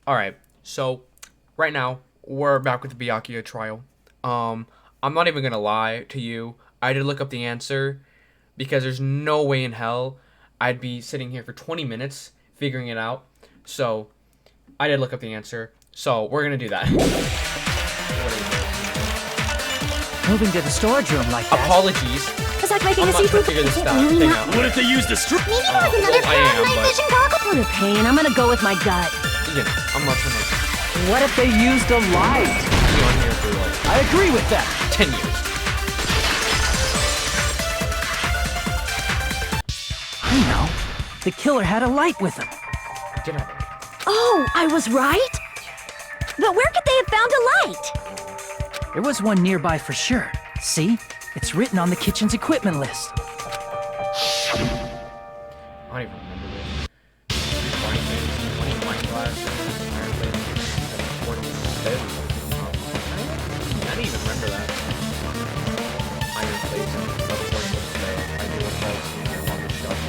Alright, so right now we're back with the Byakuya trial. I'm not even gonna lie to you. I did look up the answer because there's no way in hell I'd be sitting here for 20 minutes figuring it out. So I did look up the answer. So we're gonna do that. Moving to the storage room like that. Apologies. It's like making I'm a not trying to seafood figure this thing out. What if they used a strip? Maybe there was another I am, night but- vision goggle. For the pain, I'm gonna go with my gut. Again, I'm not trying to What if they used a light? be on here for like I agree with that. 10 years. I know. The killer had a light with him. Get out of here. Oh, I was right? But where could they have found a light? There was one nearby for sure. See? It's written on the kitchen's equipment list. I don't even remember this. Wine things, wine glass, fireplace, portable stove. I didn't even remember that. Iron plates, a portable stove. I knew what that was on the shelf.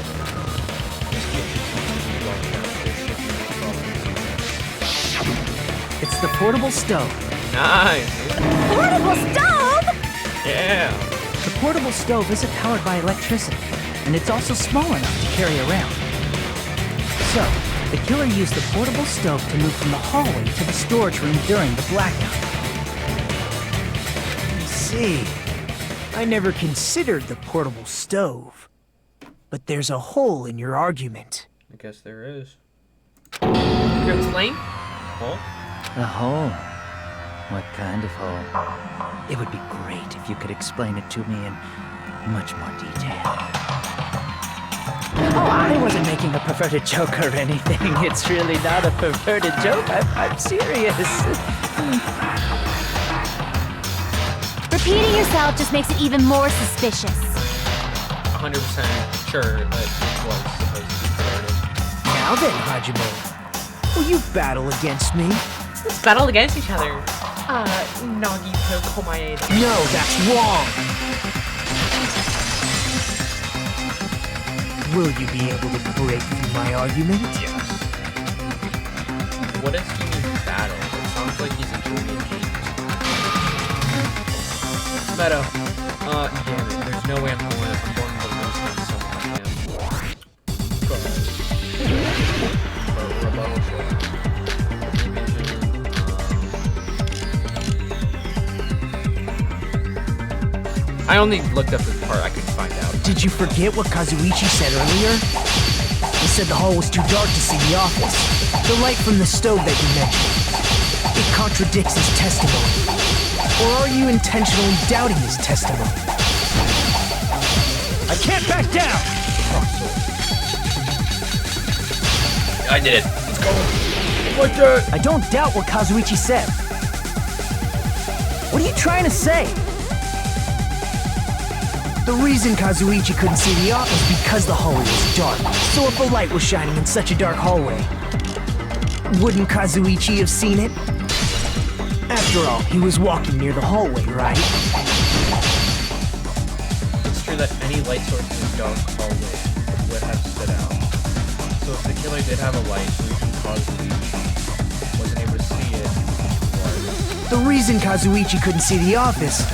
It's the portable stove. Nice! Portable stove? Yeah! The portable stove isn't powered by electricity, and it's also small enough to carry around. So, the killer used the portable stove to move from the hallway to the storage room during the blackout. I see. I never considered the portable stove. But there's a hole in your argument. I guess there is. You explain? Huh? A hole? What kind of hole? It would be great if you could explain it to me in much more detail. Oh, I wasn't making a perverted joke or anything. It's really not a perverted joke. I'm serious. Repeating yourself just makes it even more suspicious. 100% sure that it was supposed to be perverted. Now then, Hajime, will you battle against me? Let's battle against each other. Nagito Komaeda. No, that's wrong! Will you be able to break through my argument? Yes. What does he mean battle? It sounds like he's enjoying games. Meta. Damn it. There's no way I'm going to lose against someone like him. But rebuttal shit. I only looked up this part. I couldn't find out. Did you forget what Kazuichi said earlier? He said the hall was too dark to see the office. The light from the stove that you mentioned. It contradicts his testimony. Or are you intentionally doubting his testimony? I can't back down! I did it. Let's go. Like that. I don't doubt what Kazuichi said. What are you trying to say? The reason Kazuichi couldn't see the office was because the hallway was dark. So if a light was shining in such a dark hallway, wouldn't Kazuichi have seen it? After all, he was walking near the hallway, right? It's true that any light source in the dark hallway would have stood out. So if the killer did have a light, the reason Kazuichi wasn't able to see it was... The reason Kazuichi couldn't see the office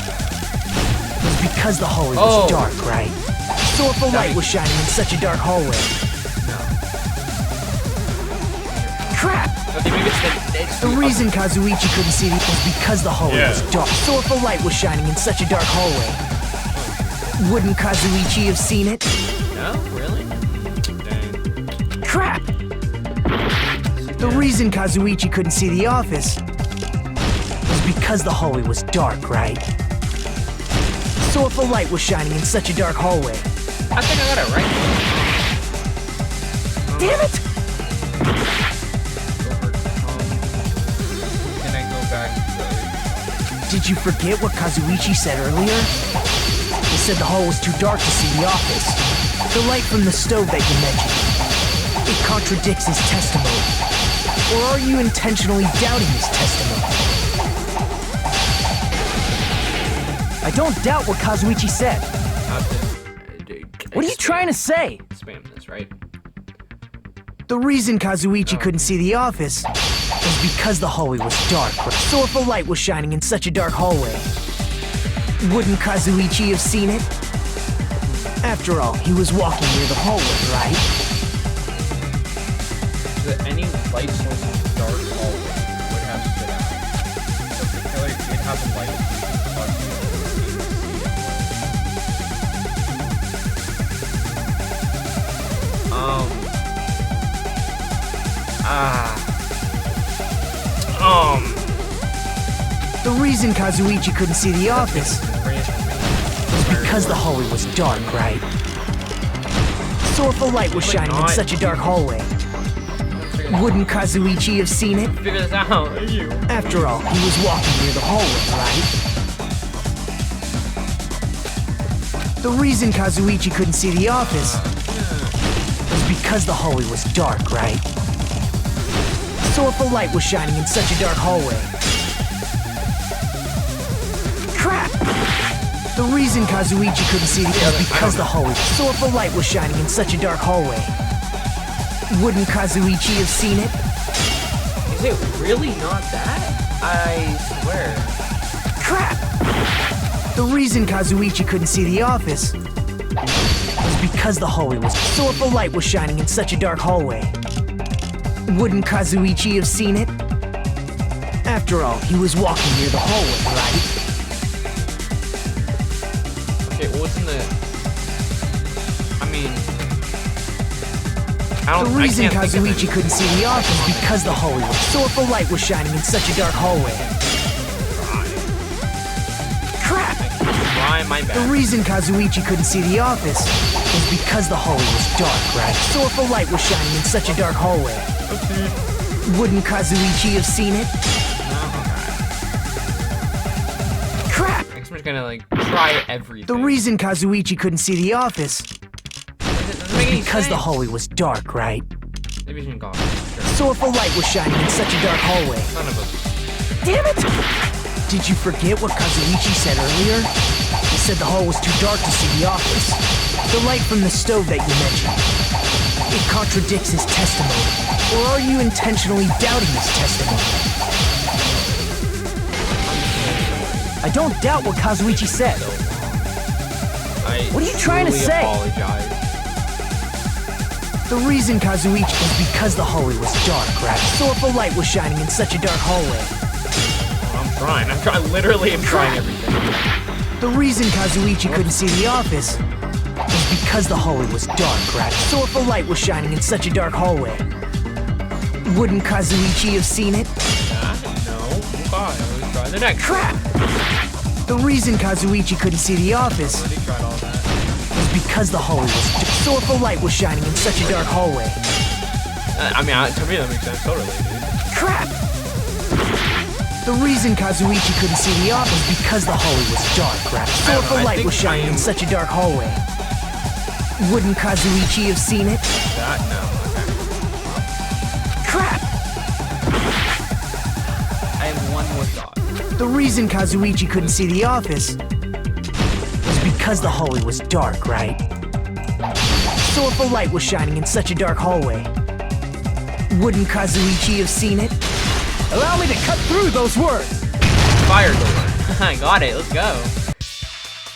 was because the hallway was dark, right? So if a light was shining in such a dark hallway... No. Crap! Okay, maybe it's The reason Kazuichi couldn't see it was because the hallway was dark. So if a light was shining in such a dark hallway, wouldn't Kazuichi have seen it? No? Really? Dang. Crap! The reason Kazuichi couldn't see the office was because the hallway was dark, right? So if a light was shining in such a dark hallway... I think I got it right. Damn it! Can I go back? Did you forget what Kazuichi said earlier? He said the hall was too dark to see the office. The light from the stove that you mentioned. It contradicts his testimony. Or are you intentionally doubting his testimony? I don't doubt what Kazuichi said. What are you trying to say? Spam this, right? The reason Kazuichi couldn't see the office was because the hallway was dark. So if a light was shining in such a dark hallway, wouldn't Kazuichi have seen it? After all, he was walking near the hallway, right? That any light source in the dark hallway would have stood out. So the killer did have a light. The reason Kazuichi couldn't see the office was because the hallway was dark, right? So if a light was shining in such a dark hallway, wouldn't Kazuichi have seen it? Figure this out, you. After all, he was walking near the hallway, right? The reason Kazuichi couldn't see the office was because the hallway was dark, right? So if a light was shining in such a dark hallway... Crap! The reason Kazuichi couldn't see it was because the hallway... So if a light was shining in such a dark hallway, wouldn't Kazuichi have seen it? Is it really not that? I swear. Crap! The reason Kazuichi couldn't see the office was because the hallway was... So if a light was shining in such a dark hallway, wouldn't Kazuichi have seen it? After all, he was walking near the hallway, right? Okay, what's in the... I mean... The reason Kazuichi couldn't see the office was because the hallway was... So if a light was shining in such a dark hallway... Crap! Why am I bad? The reason Kazuichi couldn't see the office was because the hallway was dark, right? So if a light was shining in such a dark hallway... Wouldn't Kazuichi have seen it? Crap! I'm just gonna, like, try everything. The reason Kazuichi couldn't see the office Doesn't make any because the sense. hallway was dark, right? Maybe you shouldn't go. So if a light was shining in such a dark hallway... Son of a... Damn it! Did you forget what Kazuichi said earlier? He said the hall was too dark to see the office. The light from the stove that you mentioned. It contradicts his testimony. Or are you intentionally doubting his testimony? I don't doubt what Kazuichi said. What are you trying to say? Apologize. The reason Kazuichi was because the hallway was dark, right? So if a light was shining in such a dark hallway... I'm trying. Literally am trying everything. The reason Kazuichi couldn't see the office was because the hallway was dark, right? So if a light was shining in such a dark hallway, wouldn't Kazuichi have seen it? No. Okay, let's try the next. Crap! The reason Kazuichi couldn't see the office Already tried all that. was because the hallway was dark. So if a light was shining in such a dark hallway... I mean, to me that makes sense totally, dude. Crap! The reason Kazuichi couldn't see the office was because the hallway was dark, right? So if a light was shining in such a dark hallway, wouldn't Kazuichi have seen it? That, no. Okay. Crap! I have one more thought. The reason Kazuichi couldn't see the office was because the hallway was dark, right? So if a light was shining in such a dark hallway, wouldn't Kazuichi have seen it? Allow me to cut through those words! Fire door. I got it. Let's go.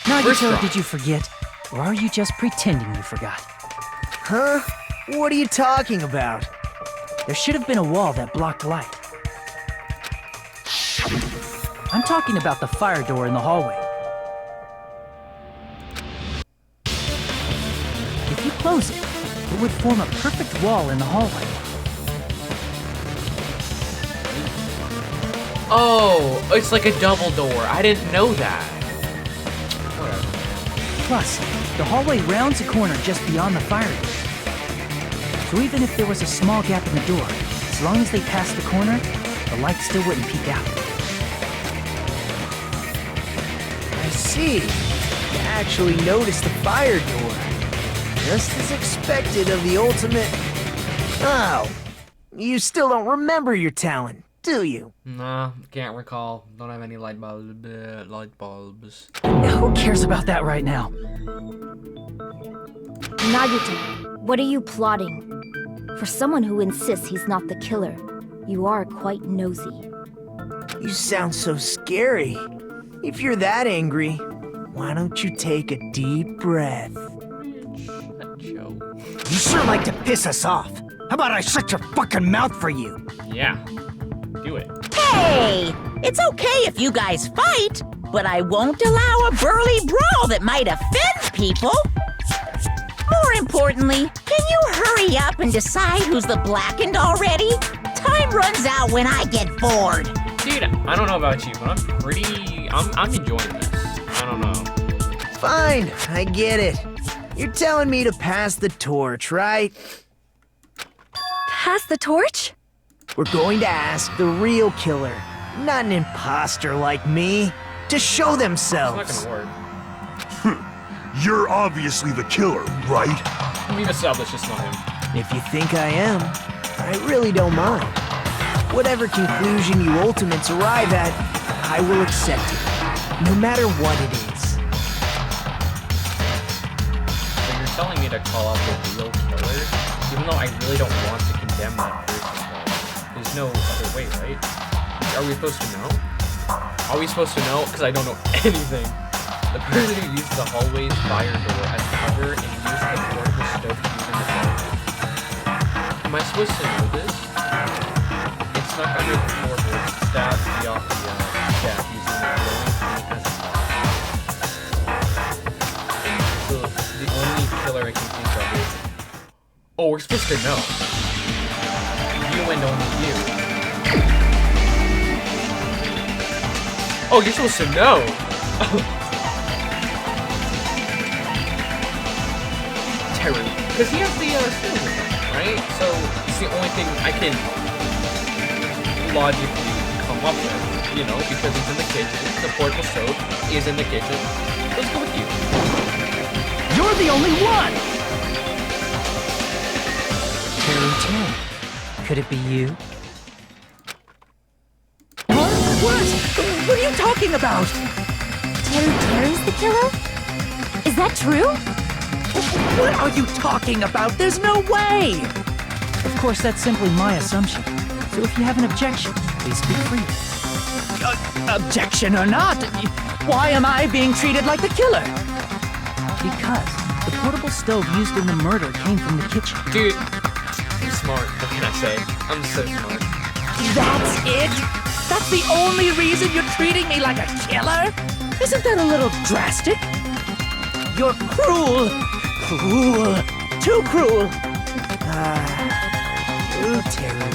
Nagito, try. did you forget? Or are you just pretending you forgot? Huh? What are you talking about? There should have been a wall that blocked light. I'm talking about the fire door in the hallway. If you close it, it would form a perfect wall in the hallway. Oh, it's like a double door. I didn't know that. Whatever. Plus, the hallway rounds a corner just beyond the fire door. So even if there was a small gap in the door, as long as they passed the corner, the light still wouldn't peek out. I see. You actually noticed the fire door. Just as expected of the ultimate... Oh, you still don't remember your talent, do you? Nah, can't recall. Don't have any light bulbs. Who cares about that right now? Nagito, what are you plotting? For someone who insists he's not the killer, You are quite nosy. You sound so scary. If you're that angry, why don't you take a deep breath? Shut, Joe. You sure like to piss us off. How about I shut your fucking mouth for you? Yeah. Do it. Hey! It's okay if you guys fight, but I won't allow a burly brawl that might offend people. More importantly, can you hurry up and decide who's the blackened already? Time runs out when I get bored. Dude, I don't know about you, but I'm enjoying this. I don't know. Fine, I get it. You're telling me to pass the torch, right? Pass the torch? We're going to ask the real killer, not an imposter like me, to show It's themselves. not gonna work. You're obviously the killer, right? We've established it's not him. If you think I am, I really don't mind. Whatever conclusion you ultimates arrive at, I will accept it, no matter what it is. So you're telling me to call out the real killer, even though I really don't want to condemn that person, though. There's no other way, right? Are we supposed to know? Are we supposed to know? Because I don't know anything. The person who used the hallway's fire door as cover and used the portable stove to use in the hallway. Am I supposed to know this? It snuck under the floorboards, stabbed Byakuya to death using the glowing paint as a knife. So the only killer I can think of is... Oh, we're supposed to know. You and only you. Oh, you're supposed to know! Terry. Because he has the skills with him, right? So it's the only thing I can logically come up with, you know, because it's in the kitchen. The portable stove is in the kitchen. Let's go with you. You're the only one! Terry. Could it be you? What are you talking about? Terry's the killer? Is that true? What are you talking about? There's no way! Of course, that's simply my assumption. So if you have an objection, please speak freely. Objection or not, why am I being treated like the killer? Because the portable stove used in the murder came from the kitchen. Dude, I'm smart. What can I say? I'm so smart. That's it? That's the only reason you're treating me like a killer? Isn't that a little drastic? You're cruel. Cruel. Too cruel. Ooh, Terry.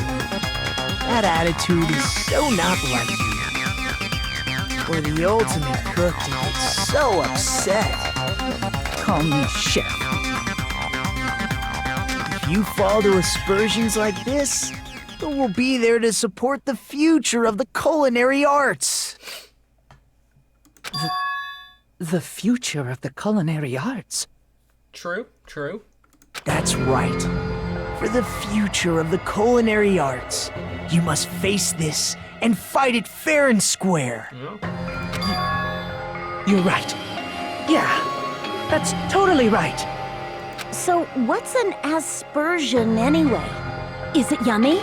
That attitude is so not like you. For the ultimate cook to get so upset. Call me chef. If you fall to aspersions like this, who will be there to support the future of the culinary arts? The future of the culinary arts. True. That's right. For the future of the culinary arts, you must face this and fight it fair and square. You know? You're right. Yeah, that's totally right. So what's an aspersion anyway? Is it yummy?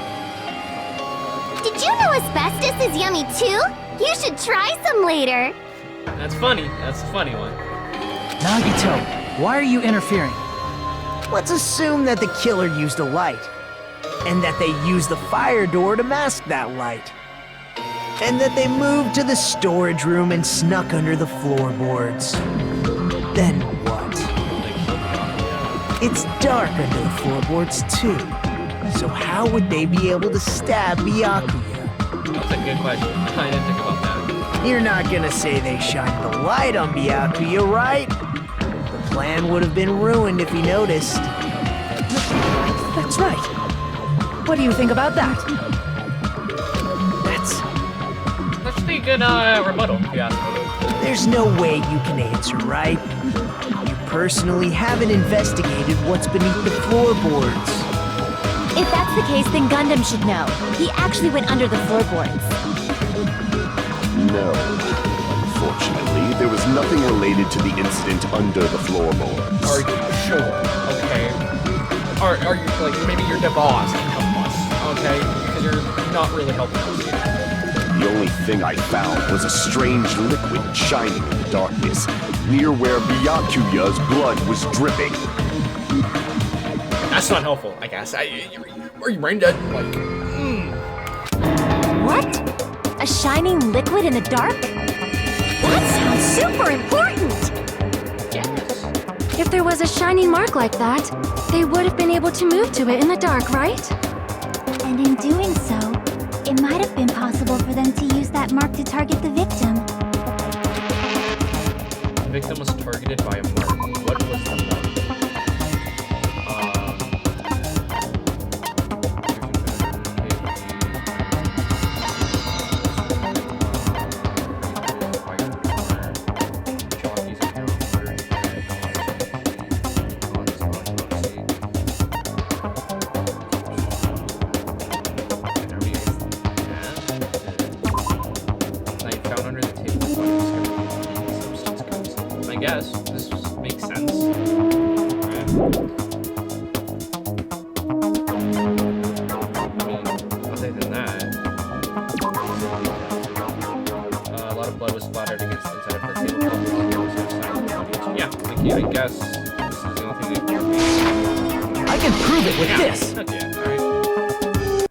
Did you know asbestos is yummy too? You should try some later. That's funny. That's a funny one. Nagito, why are you interfering? Let's assume that the killer used a light, and that they used the fire door to mask that light, and that they moved to the storage room and snuck under the floorboards. Then what? It's dark under the floorboards too, so how would they be able to stab Byakuya? That's a good question. I didn't think about that. You're not gonna say they shined the light on Byakuya, right? The plan would have been ruined if he noticed. That's right. What do you think about that? That's a good rebuttal, if you ask me. There's no way you can answer, right? You personally haven't investigated what's beneath the floorboards. If that's the case, then Gundam should know. He actually went under the floorboards. No. Unfortunately, there was nothing related to the incident under the floorboards. Are you sure? Okay. Are you, like, maybe you're the boss of us, okay? Because you're not really helping us. The only thing I found was a strange liquid shining in the darkness, near where Byakuya's blood was dripping. That's not helpful, I guess. Are you brain dead? Like, What? A shining liquid in the dark? That sounds super important! yes. If there was a shining mark like that, they would have been able to move to it in the dark, right? And in doing so, it might have been possible for them to use that mark to target the victim. The victim was targeted by a mark. What was the mark? I guess this makes sense. Right. I mean, other than that, a lot of blood was splattered against the inside of the tabletop. Yeah, I guess this is the only thing that can be. I can prove it with this! Okay, alright.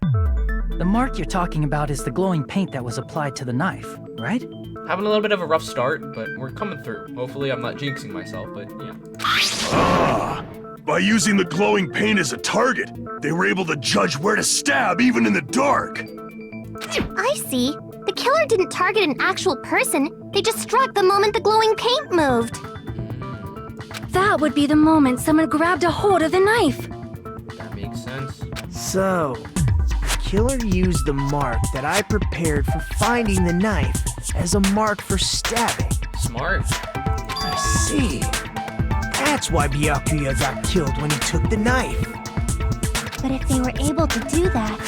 The mark you're talking about is the glowing paint that was applied to the knife, right? Having a little bit of a rough start, but we're coming through. Hopefully I'm not jinxing myself, but yeah. Ah! By using the glowing paint as a target, they were able to judge where to stab even in the dark. I see. The killer didn't target an actual person. They just struck the moment the glowing paint moved. That would be the moment someone grabbed a hold of the knife. That makes sense. So, the killer used the mark that I prepared for finding the knife as a mark for stabbing. Smart. I see. That's why Byakuya got killed when he took the knife. But if they were able to do that,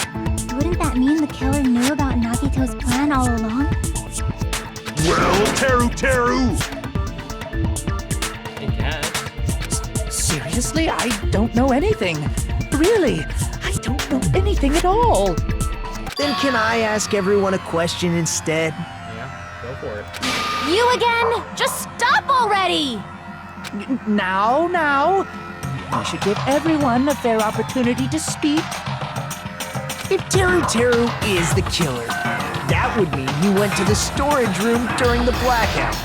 wouldn't that mean the killer knew about Nagito's plan all along? Well, Teru! I guess. Seriously? I don't know anything. Really, I don't know anything at all. Then can I ask everyone a question instead? Yeah, go for it. You again? Just stop already! Now. I should give everyone a fair opportunity to speak. If Teru is the killer, that would mean he went to the storage room during the blackout.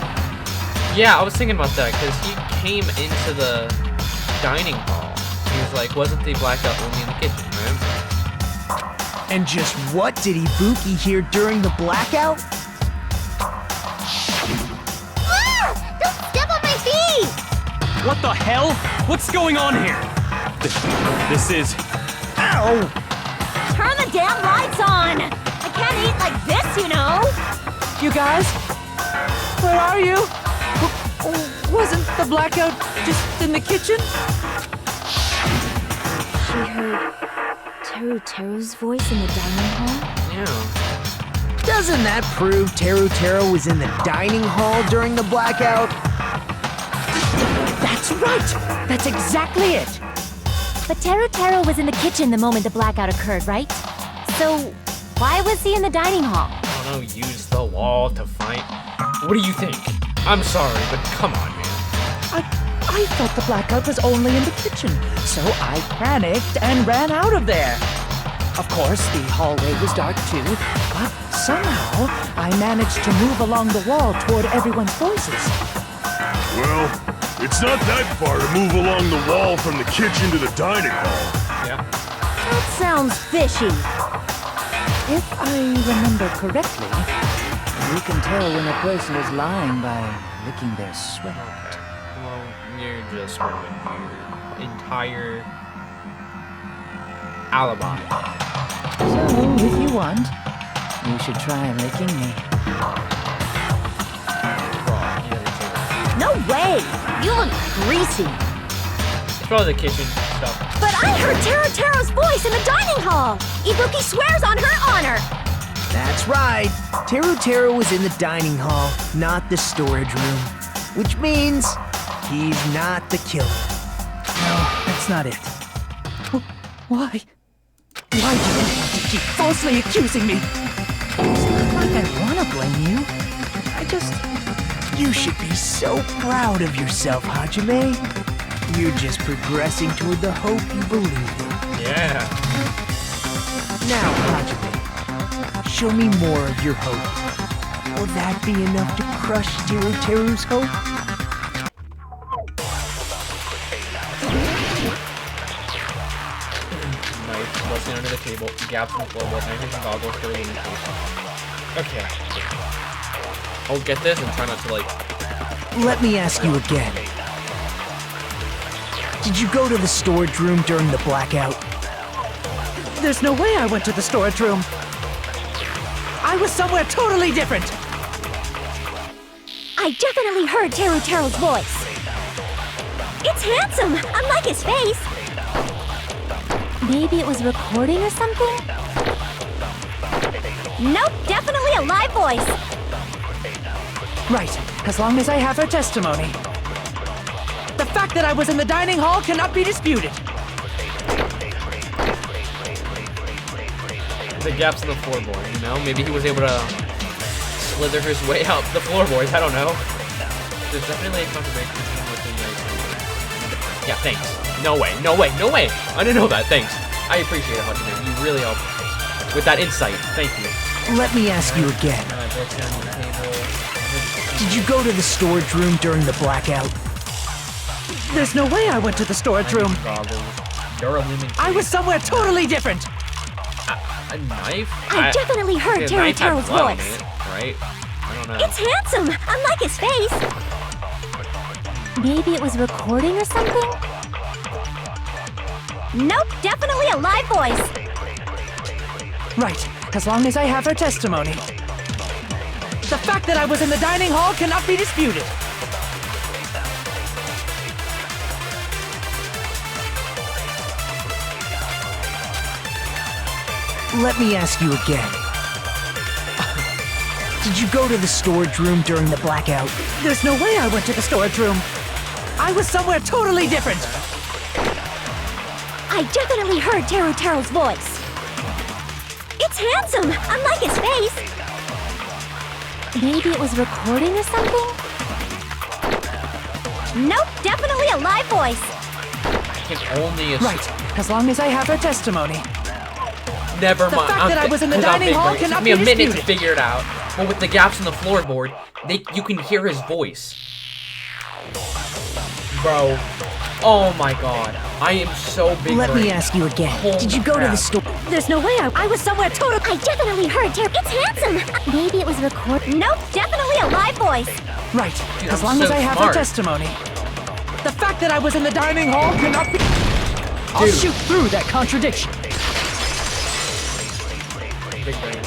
Yeah, I was thinking about that, because he came into the dining hall. He was like, wasn't the blackout only in the kitchen, right? And just what did Ibuki hear during the blackout? Ah! Don't step on my feet! What the hell? What's going on here? This is... Ow! Turn the damn lights on! I can't eat like this, you know! You guys? Where are you? Wasn't the blackout just in the kitchen? She heard Teru's voice in the dining hall? Yeah. Doesn't that prove Teru was in the dining hall during the blackout? That's right! That's exactly it! But Teru was in the kitchen the moment the blackout occurred, right? So, why was he in the dining hall? I don't know, use the wall to fight. What do you think? I'm sorry, but come on, man. I thought the blackout was only in the kitchen, so I panicked and ran out of there. Of course, the hallway was dark too, but somehow I managed to move along the wall toward everyone's voices. Well, it's not that far to move along the wall from the kitchen to the dining hall. Yeah. That sounds fishy. If I remember correctly, you can tell when a person is lying by licking their sweat. Okay. Well, you're just ruining your entire alibi. So, if you want, you should try licking me. Raw. He doesn't say that. No way! You look greasy. It's probably the kitchen stuff. But I heard Teru's voice in the dining hall! Ibuki swears on her honor! That's right. Teru was in the dining hall, not the storage room. Which means he's not the killer. No, that's not it. Why? Why do you want to Yuichi falsely accusing me. It's not like I wanna blame you. You should be so proud of yourself, Hajime. You're just progressing toward the hope you believe in. Yeah. Now, Hajime, show me more of your hope. Will that be enough to crush Teruteru's hope? Knife busting under the table, gaps in the floorboard, knife and goggles for illumination. Okay. I'll get this and try not to like. Let me ask you again. Did you go to the storage room during the blackout? There's no way I went to the storage room. I was somewhere totally different. I definitely heard Teruteru's voice. It's handsome, unlike his face. Maybe it was recording or something? Nope, definitely a live voice. Right, as long as I have her testimony. The fact that I was in the dining hall cannot be disputed. The gaps in the floorboard, you know? Maybe he was able to slither his way out the floorboards, I don't know. There's definitely a contradiction between what the Yeah, thanks. No way, no way, no way! I didn't know that, thanks. I appreciate it, Hajime. You really helped with that insight. Thank you. Let me ask you again. Did you go to the storage room during the blackout? There's no way I went to the storage room. I was somewhere totally different. A knife? I definitely heard Teruteru's voice. Right? I don't know. It's handsome, unlike his face. Maybe it was recording or something? Nope, definitely a live voice. Right, as long as I have her testimony. The fact that I was in the dining hall cannot be disputed. Let me ask you again. Did you go to the storage room during the blackout? There's no way I went to the storage room. I was somewhere totally different. I definitely heard Teruteru's voice. It's handsome, unlike his face. Maybe it was recording or something? Nope, definitely a live voice. I can only assume. Right, as long as I have her testimony. Never mind. The fact that I was in the dining hall cannot be disputed. It took me a minute to disputed. figure it out. But with the gaps in the floorboard, you can hear his voice. Bro. Oh my god. I am so big. Let me ask you again. Did you go to the store? There's no way I was somewhere total. I definitely heard It's handsome. Maybe it was recorded. Nope, definitely a live voice. Right, Dude, as I'm long so as I have smart. her testimony. The fact that I was in the dining hall cannot be... I'll shoot through that contradiction. Big brain.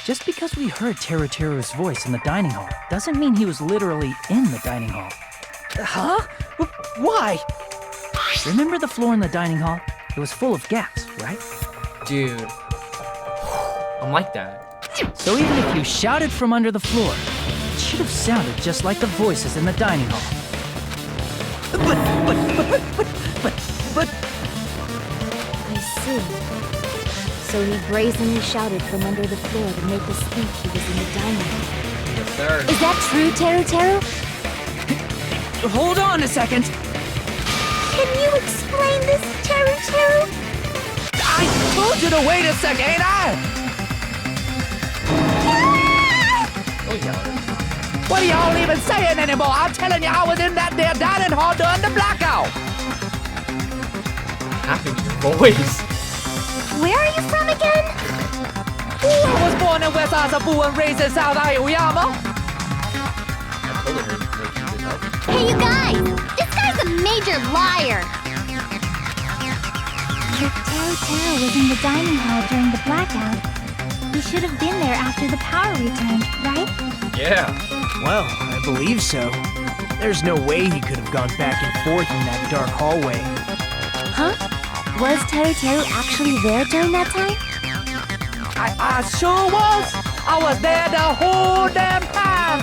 Just because we heard Teruteru's voice in the dining hall doesn't mean he was literally in the dining hall. Huh? Why? Remember the floor in the dining hall? It was full of gaps, right? Dude. I'm like that. So even if you shouted from under the floor, it should have sounded just like the voices in the dining hall. But... I see. So he brazenly shouted from under the floor to make us think he was in the dining hall. Yes, sir. Is that true, Teruteru? Hold on a second. Can you explain this, Teruteru? I told you to wait a second, ain't I? Oh, yeah. What are y'all even saying anymore? I'm telling you, I was in that there dining hall during the blackout. What happened to your voice? Where are you from again? I was born in West Azabu and raised in South Aoyama. I totally heard what you did that. Hey, you guys! This guy's a major liar! If Teruteru was in the dining hall during the blackout, he should have been there after the power returned, right? Yeah. Well, I believe so. There's no way he could have gone back and forth in that dark hallway. Huh? Was Teruteru actually there during that time? I sure was. I was there the whole damn time.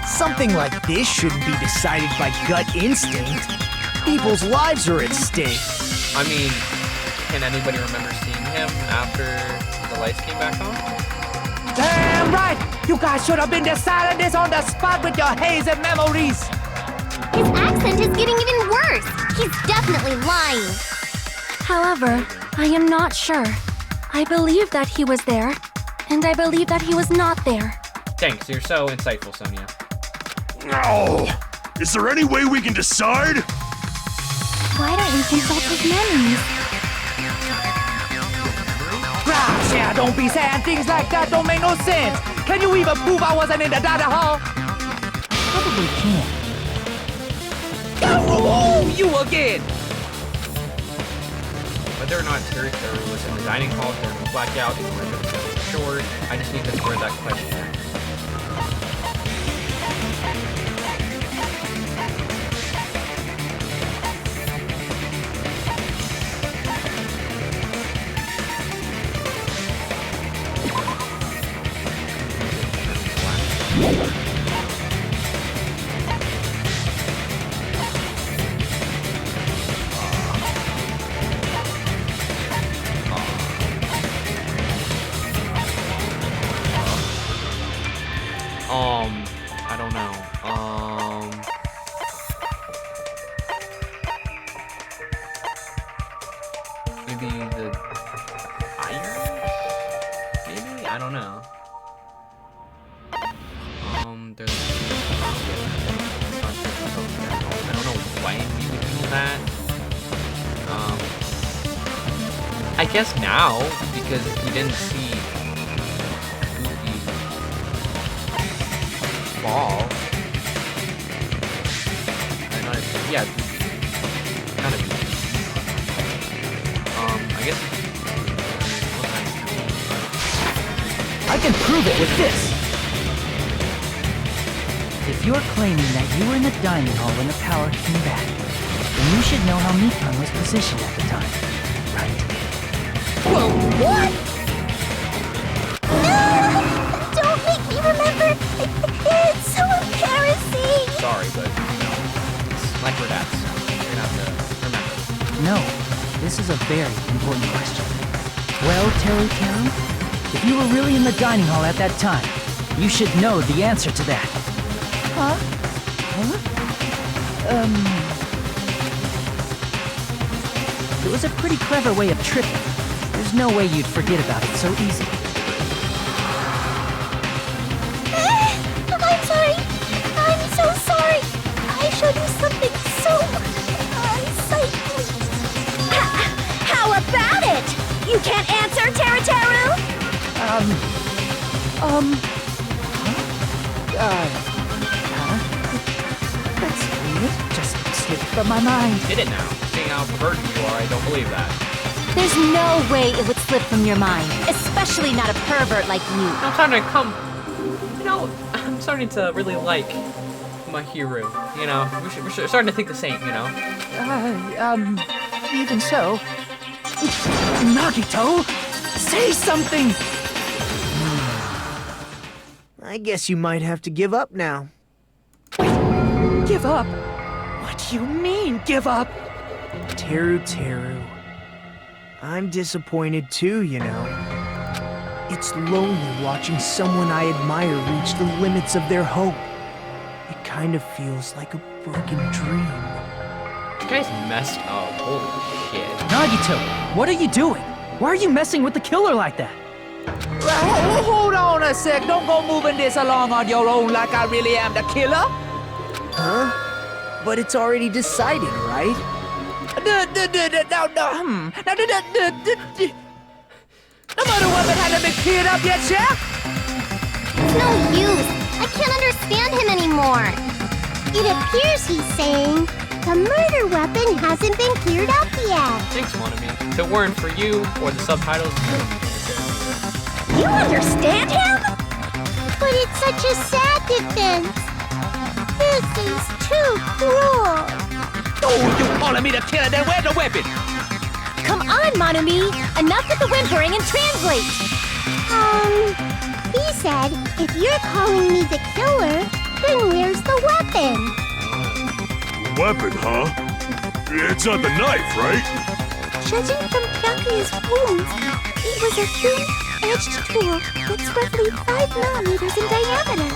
Something like this shouldn't be decided by gut instinct. People's lives are at stake. I mean, can anybody remember seeing him after the lights came back on? Damn right! You guys should have been deciding this on the spot with your hazy memories! His accent is getting even worse. He's definitely lying. However, I am not sure. I believe that he was there, and I believe that he was not there. Thanks, you're so insightful, Sonia. No! Is there any way we can decide? Why don't we consult his memories? Gosh, yeah, don't be saying things like that, don't make no sense! Can you even prove I wasn't in the dining hall? Probably can't. Oh, you again! Whether or not Terry was in the dining hall during the blackout is we're going to know for sure. I just need to square that question. I don't know. Maybe the iron? Maybe? I don't know. There's I don't know why he would do that. I guess now, because he didn't see ball. Yeah, kind of. I guess. I can prove it with this. If you're claiming that you were in the dining hall when the power came back, then you should know how Mikan was positioned at the time, right? Whoa, what? No! Don't make me remember! It's so embarrassing! Sorry, but it's like we're dads. You're gonna have to remember. No, this is a very important question. Well, Teru, if you were really in the dining hall at that time, you should know the answer to that. Huh? It was a pretty clever way of tripping. There's no way you'd forget about it so easily. I'm sorry. I'm so sorry. I showed you something so unsightly. How about it? You can't answer, Teru? That's weird. Just slipped from my mind. Did it now. Seeing how perverted you are, I don't believe that. There's no way it would slip from your mind, especially not a pervert like you. I'm starting to come. You know, I'm starting to really like my hero. You know, we're starting to think the same. You know. Even so. Nagito, say something. I guess you might have to give up now. Give up? What do you mean, give up? Teru. I'm disappointed too, you know. It's lonely watching someone I admire reach the limits of their hope. It kind of feels like a broken dream. You guys messed up. Holy shit. Nagito, what are you doing? Why are you messing with the killer like that? Hold on a sec. Don't go moving this along on your own like I really am the killer. Huh? But it's already decided, right? The murder weapon hasn't been cleared up yet, Chef? It's no use. I can't understand him anymore. It appears he's saying the murder weapon hasn't been cleared up yet. Thanks, Monami. If it weren't for you or the subtitles, You understand him? But it's such a sad defense. This is too cruel. Oh, you calling me the killer? Then where's the weapon? Come on, Monami. Enough with the whimpering and translate. He said, if you're calling me the killer, then where's the weapon? Weapon, huh? It's not the knife, right? Judging from Byakuya's wounds, it was a thin-edged tool that's roughly 5 millimeters in diameter.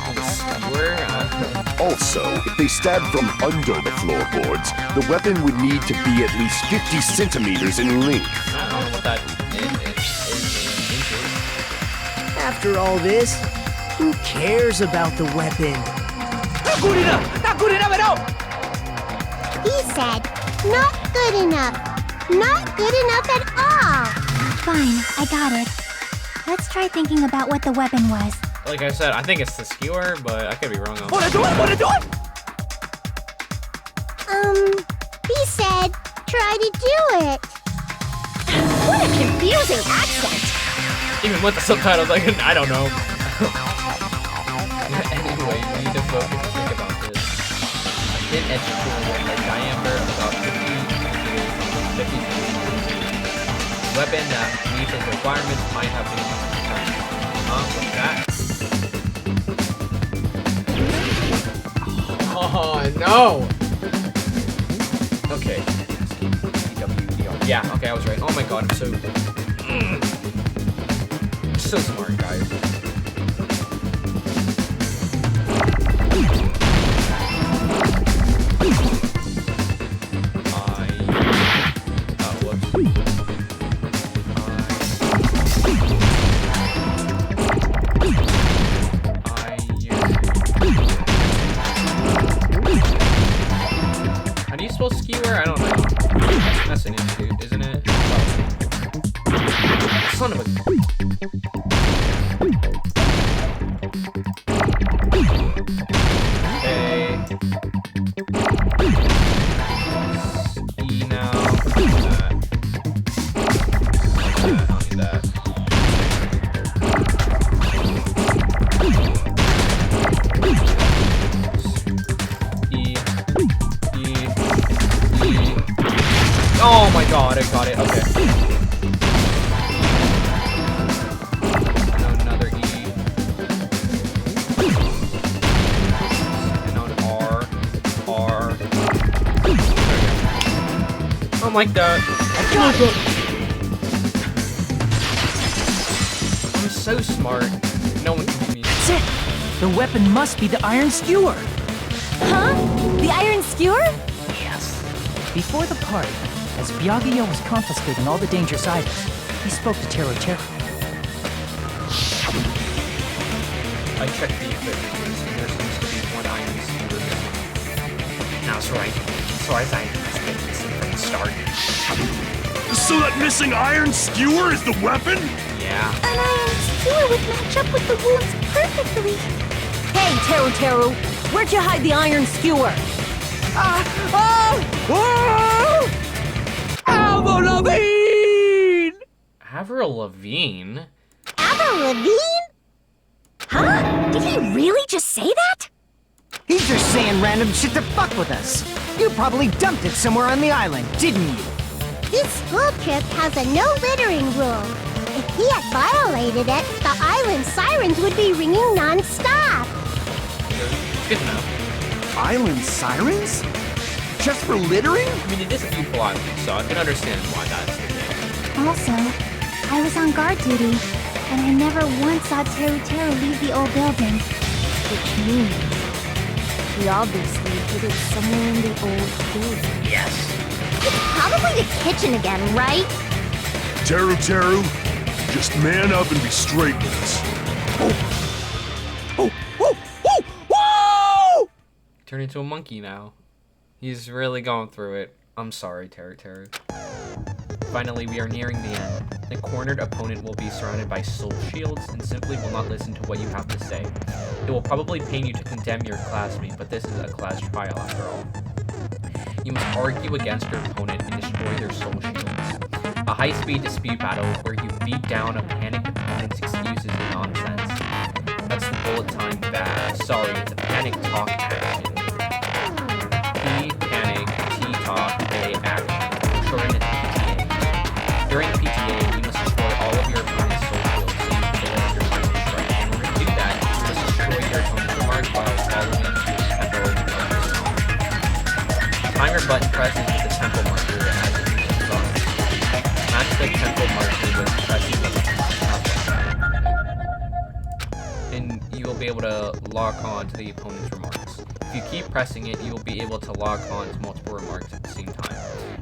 Also, if they stabbed from under the floorboards, the weapon would need to be at least 50 centimeters in length. I don't know what that is. After all this, who cares about the weapon? He said, not good enough. Not good enough at all. Fine, I got it. Let's try thinking about what the weapon was. Like I said, I think it's the skewer, but I could be wrong on that. He said, try to do it. What a confusing accent. Even with the subtitles, like, I don't know. Anyway, you need to focus and think about this. A thin edge tool with a diameter of about 50 centimeters. Weapon that meets its requirements might have been what's that? Oh no! Okay. Yeah, okay, I was right. Oh my god, I'm so smart, guys. How do you spell skewer? I don't know. That's an issue, isn't it? Son of a... Okay. E now. That. I don't need that. Oh my god, I got it, okay. And another E. And now an R. R. There we go. I'm like that. I'm so smart. No one can beat me. That's it! The weapon must be the iron skewer! Huh? The iron skewer? Yes. Before the party, as Byakuya was confiscating all the dangerous items, he spoke to Teru. I checked the equipment list and there seems to be one iron skewer missing. That's right. So I thought it was missing from the start. So that missing iron skewer is the weapon? Yeah. An iron skewer would match up with the wounds perfectly. Hey, Teru, where'd you hide the iron skewer? Avril Lavigne? Avril Lavigne? Huh? Did he really just say that? He's just saying random shit to fuck with us. You probably dumped it somewhere on the island, didn't you? This school trip has a no littering rule. If he had violated it, the island sirens would be ringing non-stop. Good enough. Island sirens? Just for littering? I mean, it is a beautiful island, so I can understand why that's the case. Also, I was on guard duty, and I never once saw Teru leave the old building. Which means he obviously hid it somewhere in the old building. Yes. It's probably the kitchen again, right? Teru, just man up and be straight with us. Whoa! Turn into a monkey now. He's really going through it. I'm sorry, Teru. Finally, we are nearing the end. The cornered opponent will be surrounded by soul shields and simply will not listen to what you have to say. It will probably pain you to condemn your classmate, but this is a class trial after all. You must argue against your opponent and destroy their soul shields. A high-speed dispute battle where you beat down a panicked opponent's excuses and nonsense. That's the bullet time bad. Sorry, it's a panic talk action. P, panic, T, talk, A, action. Shorten it to PTA. During PTA, you must destroy all of your opponent's soul shields so you can deliver your final strike. In order to do that, you must destroy your opponent's remarks while following the tempo of the song. Time your button presses with the tempo marker as it reaches the song. able to lock on to the opponent's remarks. If you keep pressing it, you will be able to lock on to multiple remarks at the same time.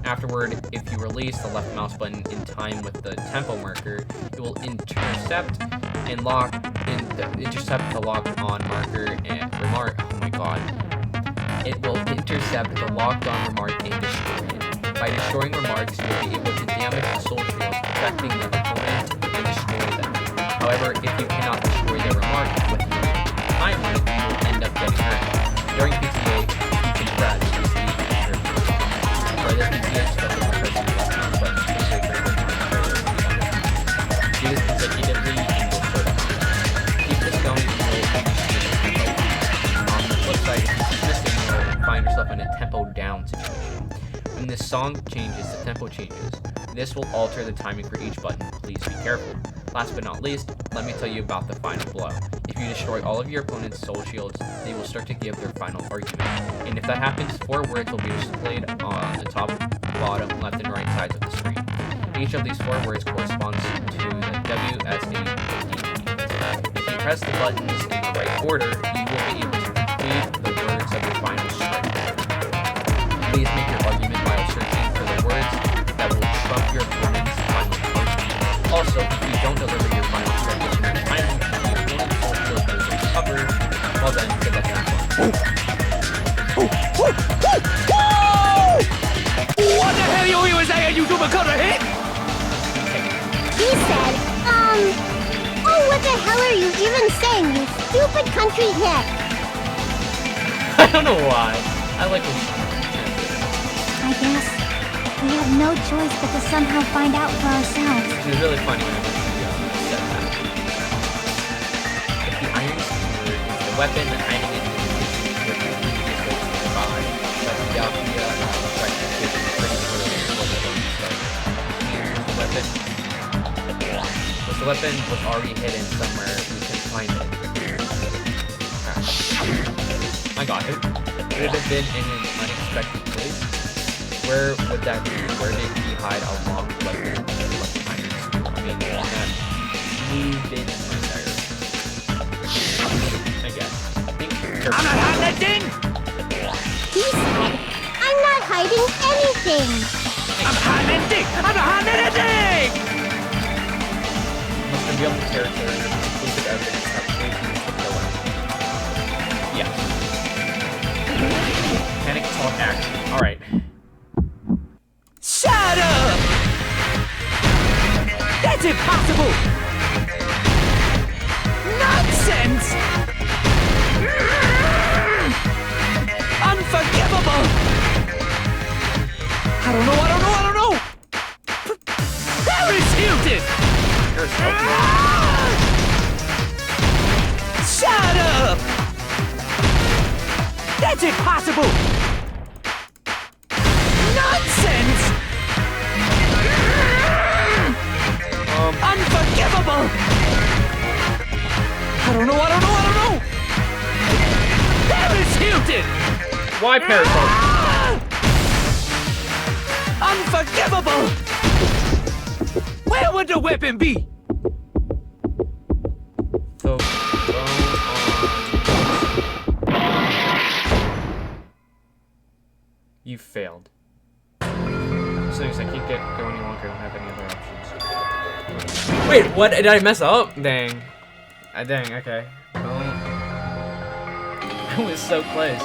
Afterward, if you release the left mouse button in time with the tempo marker, it will intercept the locked on marker and remark. Oh my god. It will intercept the locked on remark and destroy it. By destroying remarks, you will be able to damage the soul shields, protecting the opponent and destroy them. However, if you cannot destroy the remark with the time limit, you will end up getting hurt. During PTA, you can press to see if you're for this PTA, just press the left mouse button to break the do this consecutively and you'll sort of keep this going until you see the tempo. On the flip side, if you keep missing, you'll find yourself in a tempo down situation. When this song changes, the tempo changes. This will alter the timing for each button. Please be careful. Last but not least, let me tell you about the final blow. If you destroy all of your opponent's soul shields, they will start to give their final argument. And if that happens, 4 words will be displayed on the top, bottom, left, and right sides of the screen. Each of these 4 words corresponds to the W, S, A, and D. If you press the buttons in the right order, you will be able to complete the words of your final string. Please make your argument while searching for the words that will trump your opponent's final argument. Also, if you don't deliver your final string within your time limit, the opponent's soul shield will recover. Well then, good luck and have fun. What the hell you even saying, you super cut a hit? He said, oh, what the hell are you even saying, you stupid country hip? I don't know why. I like when I guess we have no choice but to somehow find out for ourselves. it was really funny whenever she said that. If the iron skewer is the weapon, then hiding it in the kitchen is what you need to go nearby. But Byakuya right in the kitchen is pretty early before the weapon starts. Here's the weapon. But the weapon was already hidden somewhere, we can find it. I got it. Could it have been in an unexpected place? Where would that be? Where did he hide a long weapon like iron skewer? I mean, one that moved in right there. I guess. I think I'm not hiding that thing! He said, I'm not hiding anything. I'm hiding that thing! I'm not hiding anything! must reveal the territory with exclusive evidence that places the villain. Yes. Panic talk action. Alright. Shut up! That's impossible! Nonsense! Unforgivable! I don't know! Paris Hilton! Shut up! That's impossible! Nonsense! Unforgivable! I don't know! Paris Hilton! Why Parasol? Unforgivable! Where would the weapon be? So, you failed. So I can't go any longer. I don't have any other options. Wait, what? Did I mess up? Dang. Dang, okay. I was so close.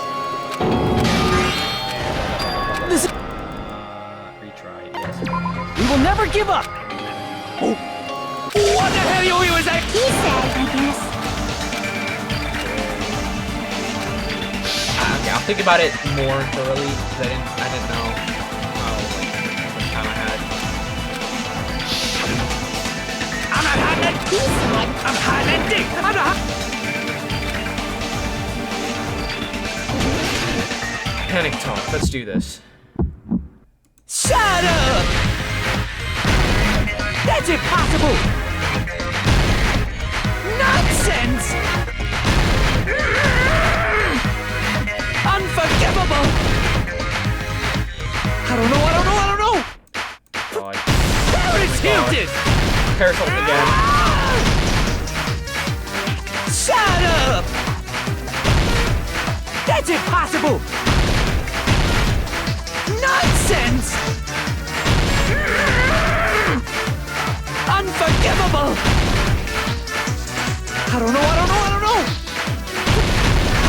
Retry, yes. We will never give up! Oh. What the hell you was that? He said, I guess. Okay, I'll think about it more thoroughly because I didn't know how much time I had. I'm not hiding it! He said, I'm hiding it! I'm not Panic talk. Let's do this. Shut up! That's impossible! Nonsense! Unforgivable! I don't know! God. Paris Hilton! Parasol again. Shut up! That's impossible! Nonsense! Unforgivable! I don't know!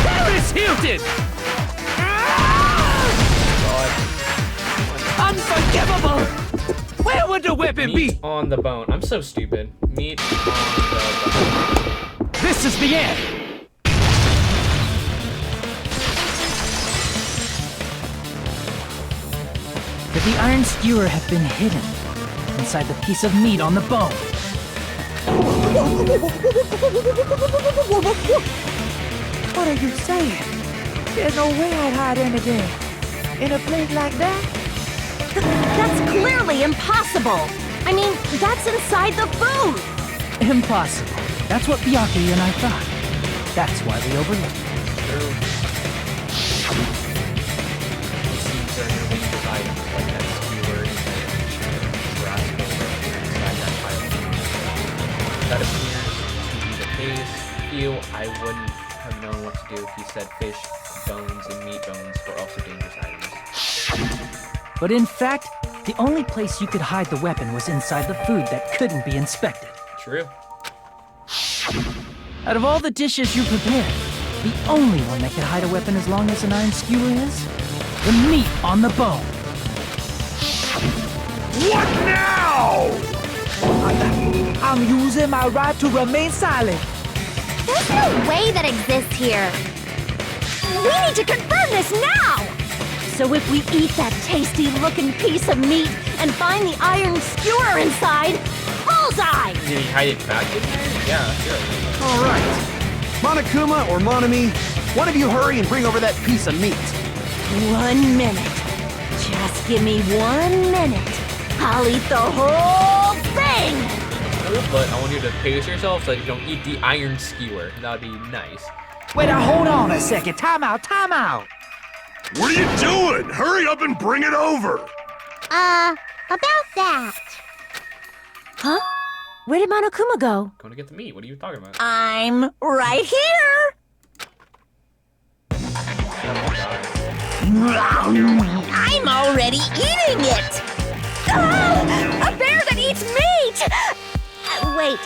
Paris Hilton! Unforgivable! Where would the weapon Meat be? on the bone. I'm so stupid. Meat on the bone. This is the end. Could the iron skewer have been hidden inside the piece of meat on the bone? What are you saying? There's no way I'd hide anything. In a place like that? That's clearly impossible. I mean, that's inside the food. Impossible. That's what Byakuya and I thought. That's why we overlooked it. It seems there are no dangerous items like that skewer and that grass inside that pile of meat. That appears to be the case. Feel I wouldn't have known what to do if he said fish bones and meat bones were also dangerous items. But in fact, the only place you could hide the weapon was inside the food that couldn't be inspected. True. Out of all the dishes you prepared, the only one that could hide a weapon as long as an iron skewer is the meat on the bone. What now? I'm using my right to remain silent. There's no way that exists here. We need to confirm this now! So if we eat that tasty-looking piece of meat and find the iron skewer inside, bullseye! Did he hide it back in there? Yeah, sure. All right. Monokuma or Monami, one of you hurry and bring over that piece of meat. 1 minute. Just give me 1 minute. I'll eat the whole thing! But I want you to pace yourself so that you don't eat the iron skewer. That would be nice. Wait, hold on a second. Time out. What are you doing? Hurry up and bring it over! About that. Huh? Where did Monokuma go? Going to get the meat. What are you talking about? I'm right here! I'm already eating it! Ah, a bear that eats meat! Wait,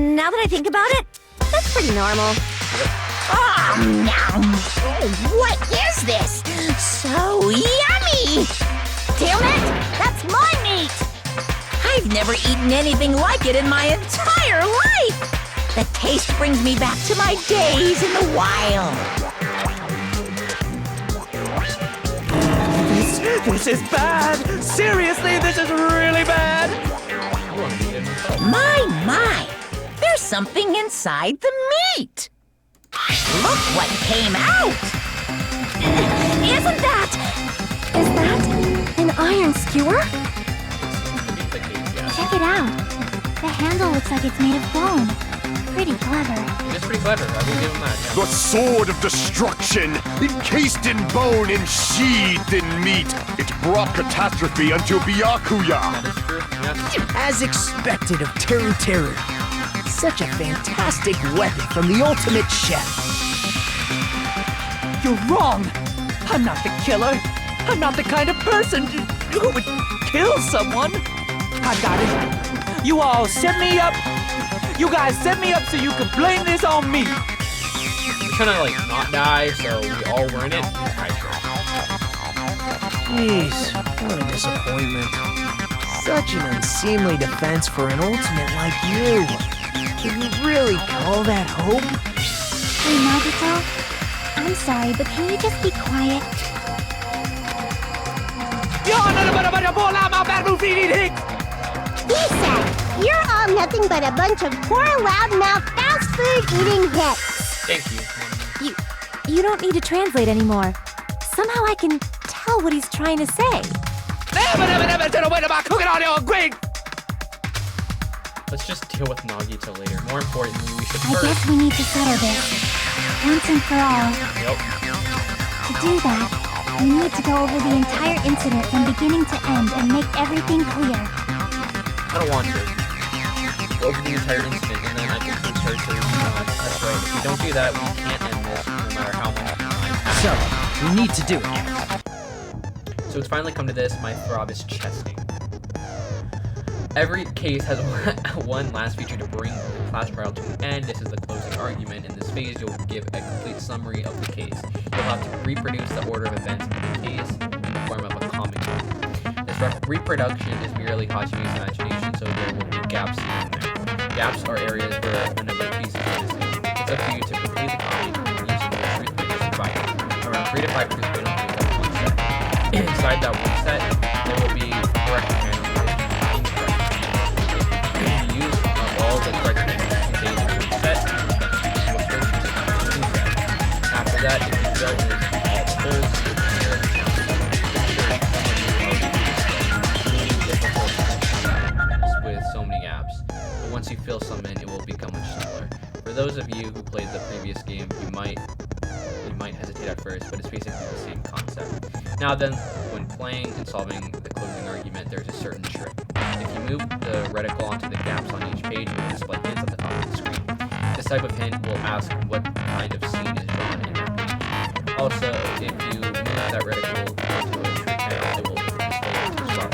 now that I think about it, that's pretty normal. What is this? So yummy! Damn it! That's my meat! I've never eaten anything like it in my entire life! The taste brings me back to my days in the wild. This is bad. Seriously, this is really bad. My! There's something inside the meat! Look what came out! Is that an iron skewer? Check it out. The handle looks like it's made of bone. Pretty clever. It's pretty clever. I will give him that. The sword of destruction, encased in bone and sheathed in meat. It brought catastrophe unto Byakuya. That is true. Yes. As expected of Teru. Such a fantastic weapon from the ultimate chef. You're wrong. I'm not the killer. I'm not the kind of person who would kill someone. I got it. You all set me up. You guys set me up so you could blame this on me. We're trying to, like, not die, so we all were in it. Alright, sure. Jeez, what a disappointment. Such an unseemly defense for an ultimate like you. Can you really call that hope? Hey, Nagito. I'm sorry, but can you just be quiet? He said, you're all nothing but a bunch of poor, loudmouth, fast food eating hicks. Thank you. You don't need to translate anymore. Somehow I can tell what he's trying to say. Let's just deal with Nagito later. More importantly, we should I first... guess we need to settle this. Once and for all. Yep. To do that, we need to go over the entire incident from beginning to end and make everything clear. I don't want to. Go over the entire incident, and then I can research it. That's right. If we don't do that, we can't end this, no matter how much time passes. So, we need to do it. So it's finally come to this, my throb is chesting. Every case has one last feature to bring the class trial to an end. This is the closing argument. In this phase, you'll give a complete summary of the case. You'll have to reproduce the order of events in the case in the form of a comic book. This reproduction is merely Hachime's imagination, so there will be gaps here and there. Gaps are areas where a number of pieces are missing. It's up to you to complete the comic using the truth pages provided. Around 3 to 5 truth pages make up one set. Inside that one set, there will be correct panels and incorrect panels. If you use all the correct panels contained in one set, you will switch to the new set. After that, if you fill in all the holes, you will clear the count. With so many gaps, but once you fill some in, it will become much simpler. For those of you who played the previous game, you might hesitate at first, but it's basically the same concept. Now then, when playing and solving the closing argument, there's a certain trick. If you move the reticle onto the gaps on each page, it will display hints at the top of the screen. This type of hint will ask what kind of scene is drawn in that page. Also, if you move that reticle onto a truth panel, it will display hints as well.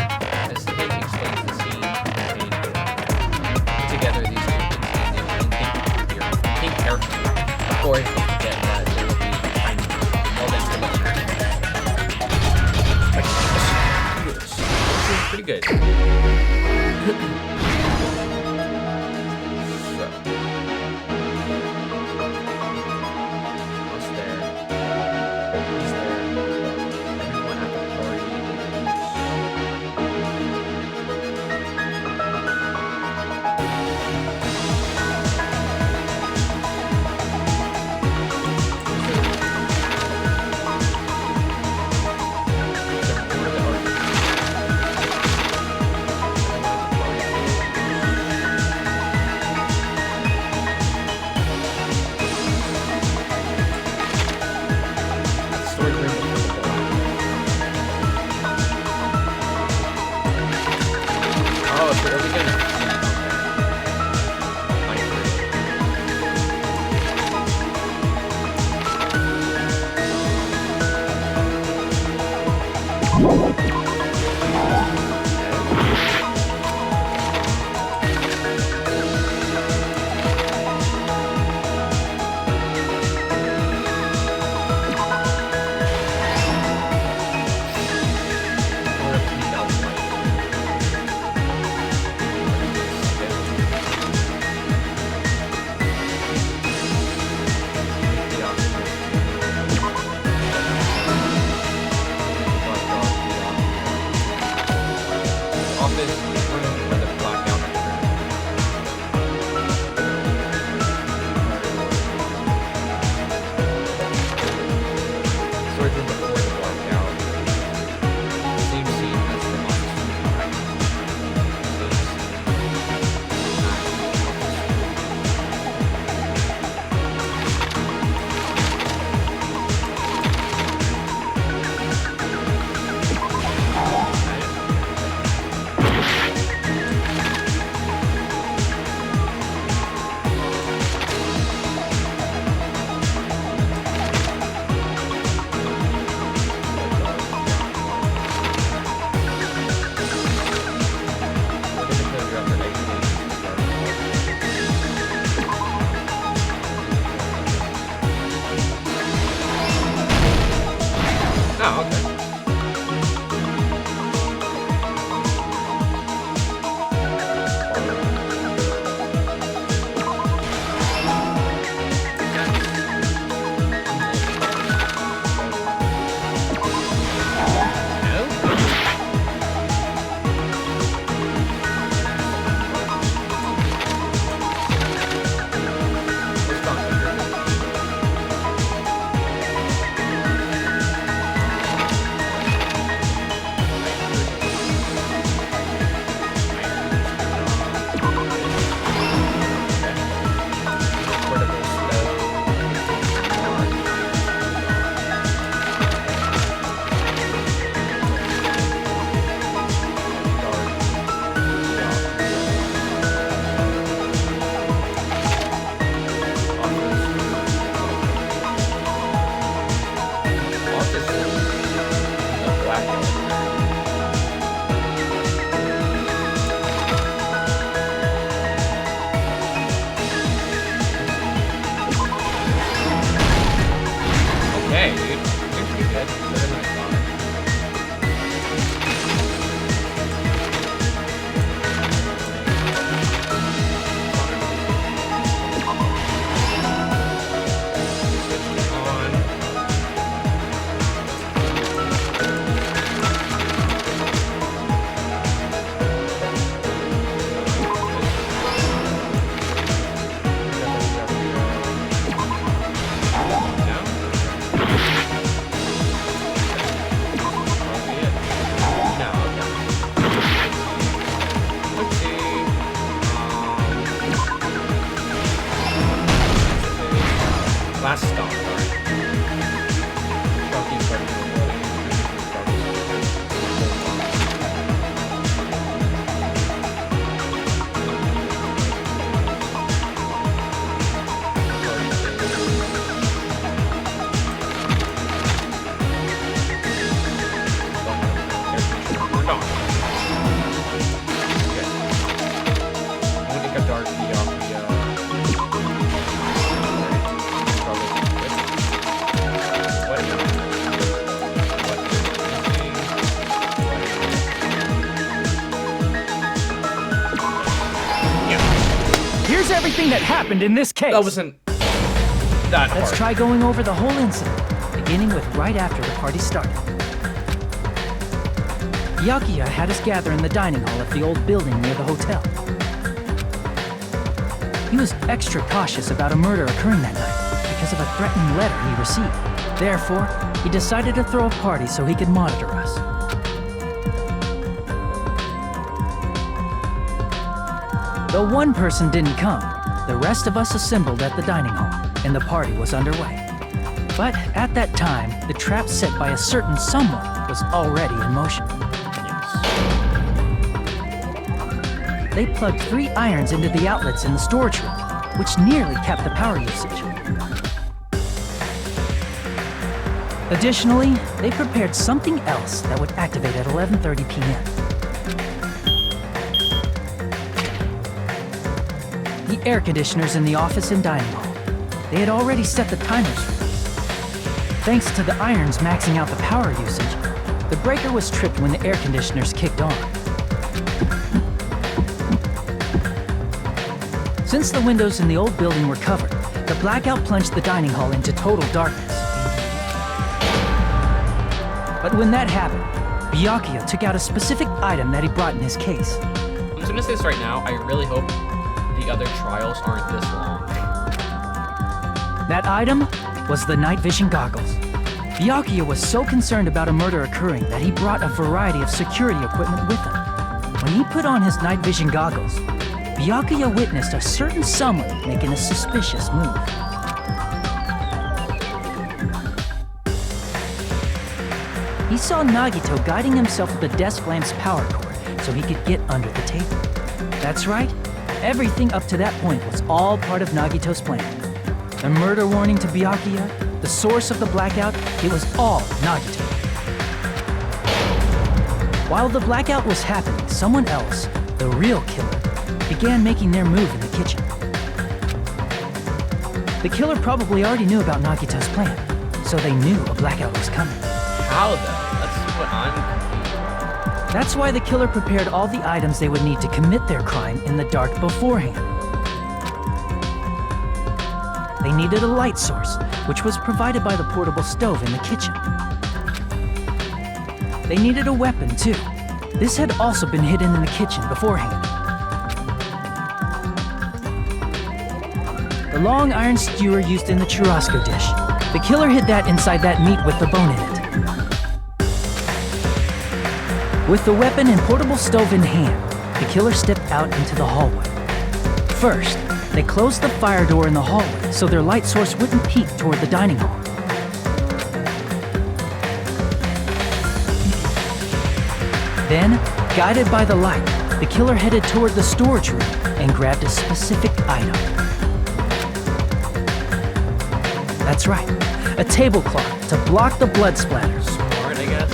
This hint explains the scene contained in the panel. Together, these two hints enable think carefully. Of course, don't forget that there will be time. Well, then, good luck in that. Pretty good. So, almost there. Everyone at the party is... last stop. Chucky's starting to Here's everything that happened in this case. That wasn't that hard. Let's try going over the whole incident, beginning with right after the party started. Byakuya had us gather in the dining hall of the old building near the hotel. He was extra cautious about a murder occurring that night because of a threatening letter he received. Therefore, he decided to throw a party so he could monitor us. Though one person didn't come, the rest of us assembled at the dining hall, and the party was underway. But at that time, the trap set by a certain someone was already in motion. They plugged 3 irons into the outlets in the storage room, which nearly capped the power usage. Additionally, they prepared something else that would activate at 11:30 p.m. The air conditioners in the office and dining hall. They had already set the timers for this. Thanks to the irons maxing out the power usage, the breaker was tripped when the air conditioners kicked on. Since the windows in the old building were covered, the blackout plunged the dining hall into total darkness. But when that happened, Byakuya took out a specific item that he brought in his case. I'm just gonna say this right now, I really hope the other trials aren't this long. That item was the night vision goggles. Byakuya was so concerned about a murder occurring that he brought a variety of security equipment with him. When he put on his night vision goggles, Byakuya witnessed a certain someone making a suspicious move. He saw Nagito guiding himself with the desk lamp's power cord so he could get under the table. That's right, everything up to that point was all part of Nagito's plan. The murder warning to Byakuya, the source of the blackout, it was all Nagito. While the blackout was happening, someone else, the real killer, began making their move in the kitchen. The killer probably already knew about Nagito's plan, so they knew a blackout was coming. How though? That's what I'm confused about. That's why the killer prepared all the items they would need to commit their crime in the dark beforehand. They needed a light source, which was provided by the portable stove in the kitchen. They needed a weapon, too. This had also been hidden in the kitchen beforehand. The long iron skewer used in the churrasco dish. The killer hid that inside that meat with the bone in it. With the weapon and portable stove in hand, the killer stepped out into the hallway. First, they closed the fire door in the hallway so their light source wouldn't peek toward the dining hall. Then, guided by the light, the killer headed toward the storage room and grabbed a specific item. That's right, a tablecloth to block the blood splatters. Smart, I guess.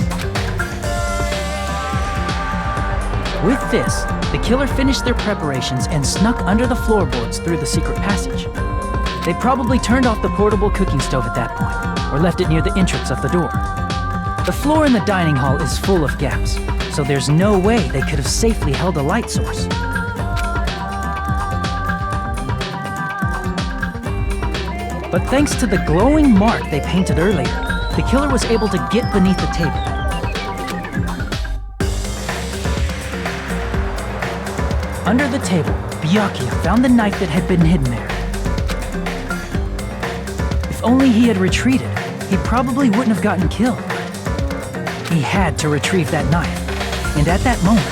With this, the killer finished their preparations and snuck under the floorboards through the secret passage. They probably turned off the portable cooking stove at that point, or left it near the entrance of the door. The floor in the dining hall is full of gaps, so there's no way they could have safely held a light source. But thanks to the glowing mark they painted earlier, the killer was able to get beneath the table. Under the table, Byakuya found the knife that had been hidden there. If only he had retreated, he probably wouldn't have gotten killed. He had to retrieve that knife, and at that moment,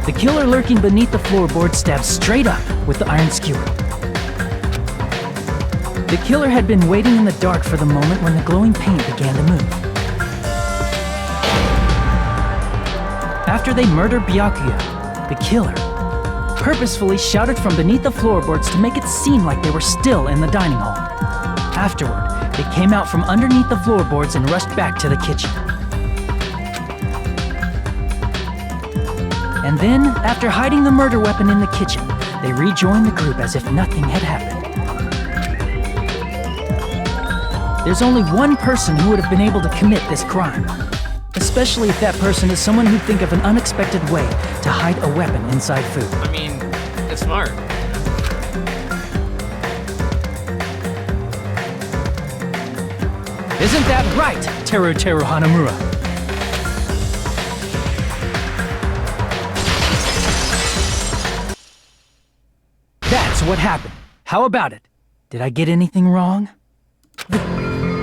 The killer lurking beneath the floorboard stabbed straight up with the iron skewer. The killer had been waiting in the dark for the moment when the glowing paint began to move. After they murdered Byakuya, the killer purposefully shouted from beneath the floorboards to make it seem like they were still in the dining hall. Afterward, they came out from underneath the floorboards and rushed back to the kitchen. And then, after hiding the murder weapon in the kitchen, they rejoined the group as if nothing had happened. There's only one person who would have been able to commit this crime, especially if that person is someone who'd think of an unexpected way to hide a weapon inside food. I mean, it's smart. Isn't that right, Teru Hanamura? That's what happened. How about it? Did I get anything wrong?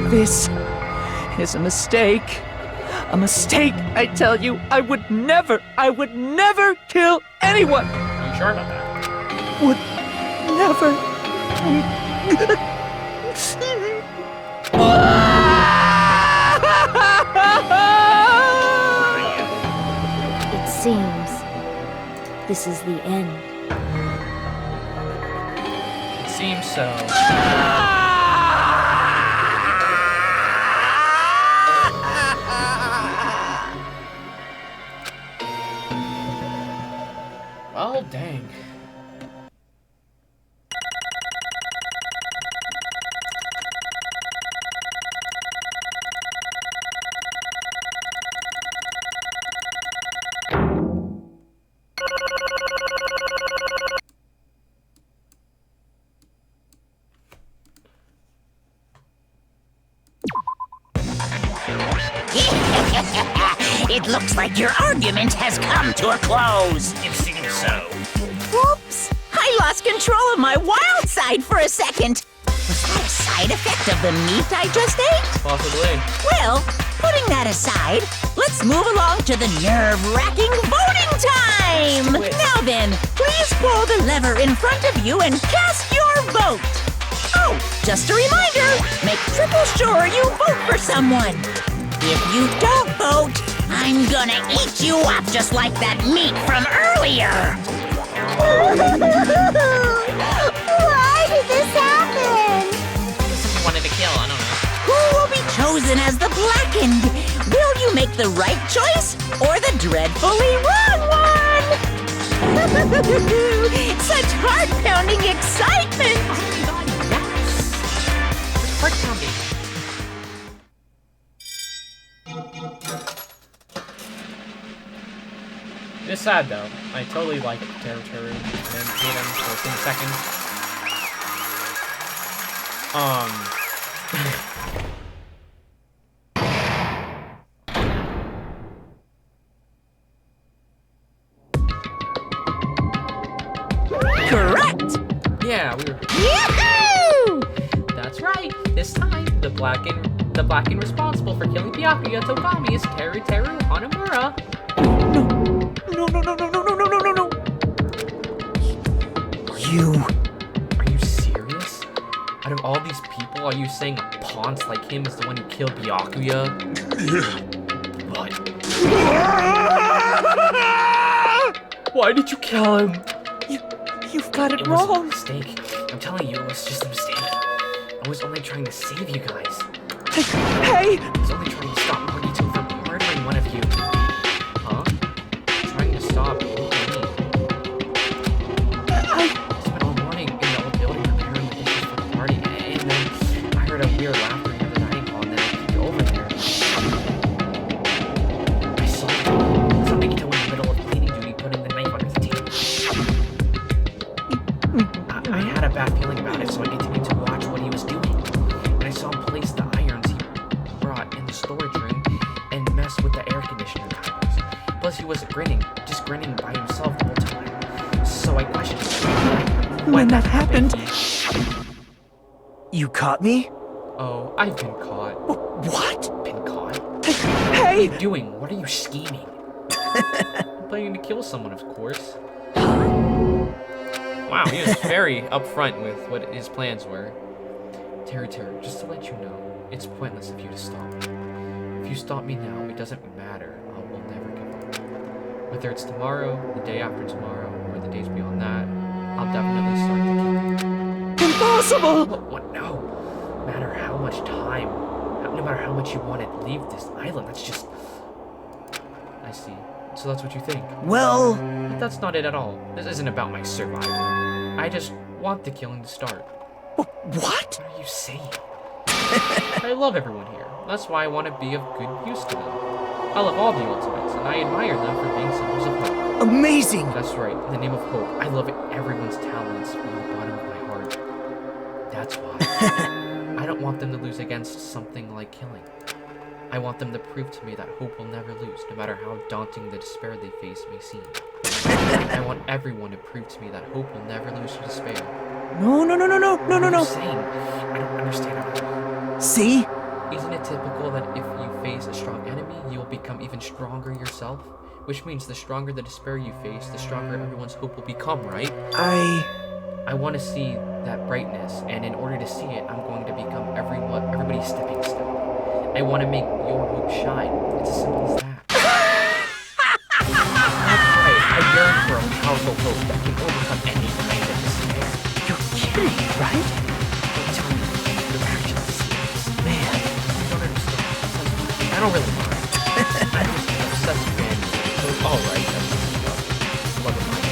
This is a mistake. A mistake, I tell you. I would never kill anyone. Are you sure about that? Would never. It seems this is the end. It seems so. Well, dang. It looks like your argument has come to a close. It seems so. Whoops! I lost control of my wild side for a second. Was that a side effect of the meat I just ate? Possibly. Well, putting that aside, let's move along to the nerve-wracking voting time! Now then, please pull the lever in front of you and cast your vote! Oh, just a reminder, make triple sure you vote for someone. If you don't vote, I'm gonna eat you up just like that meat from earlier! Why did this happen? Someone wanted to kill, I don't know. Who will be chosen as the blackened? Will you make the right choice or the dreadfully wrong one? Such heart-pounding excitement! Heart-pounding. It's sad though. I totally like Teru and hate him for a second. Correct! Yeah, we were. Yahoo! That's right. This time, the blackened responsible for killing Byakuya Togami is Teru Hanamura. No. You. Are you serious? Out of all these people, are you saying a ponce like him is the one who killed Byakuya? What? Why did you kill him? You've got it It was a wrong. mistake. I'm telling you, it was just a mistake. I was only trying to save you guys. Hey! I was only trying to stop Morito from murdering one of you. Huh? Trying to stop me. I spent all morning in the old building preparing the dishes for the party, and then I heard a weird laughter near the dining hall, and then I peeked over there. I saw Morito in the middle of cleaning duty putting the knife under the table. I had a bad feeling about it, so I continued to watch what he was doing. And I saw him place the irons he brought in the storage room and mess with the air conditioner timers. Plus, he was just grinning by himself the whole time. So I questioned him. When that happened, you caught me? Oh, I've been caught. What? Been caught? Hey! What are you doing? What are you scheming? planning to kill someone, of course. Wow, he was very upfront with what his plans were. Terry, just to let you know, it's pointless of you to stop me. If you stop me now, it doesn't matter. I will never give up. Whether it's tomorrow, the day after tomorrow, or the days beyond that, I'll definitely start the killing. Impossible! What? No. No matter how much time, no matter how much you want to leave this island, that's just... I see. So that's what you think. Well... But that's not it at all. This isn't about my survival. I just want the killing to start. What? What are you saying? I love everyone here. That's why I want to be of good use to them. I love all the Ultimates, and I admire them for being symbols of hope. Amazing! That's right, in the name of hope, I love everyone's talents from the bottom of my heart. That's why. I don't want them to lose against something like killing. I want them to prove to me that hope will never lose, no matter how daunting the despair they face may seem. I want everyone to prove to me that hope will never lose to despair. No. What are you saying? I don't understand at all. See? Isn't it typical that if you face a strong enemy, you will become even stronger yourself? Which means the stronger the despair you face, the stronger everyone's hope will become, right? I want to see that brightness, and in order to see it, I'm going to become everybody's stepping stone. I want to make your hope shine. It's as simple as that. That's right. I yearn for a powerful hope that can overcome any kind of despair. You're kidding, right? Don't tell me your actions serious. Man, you don't understand. I don't really mind. I'm just an obsessed fan. So it's alright. That's just love of mine.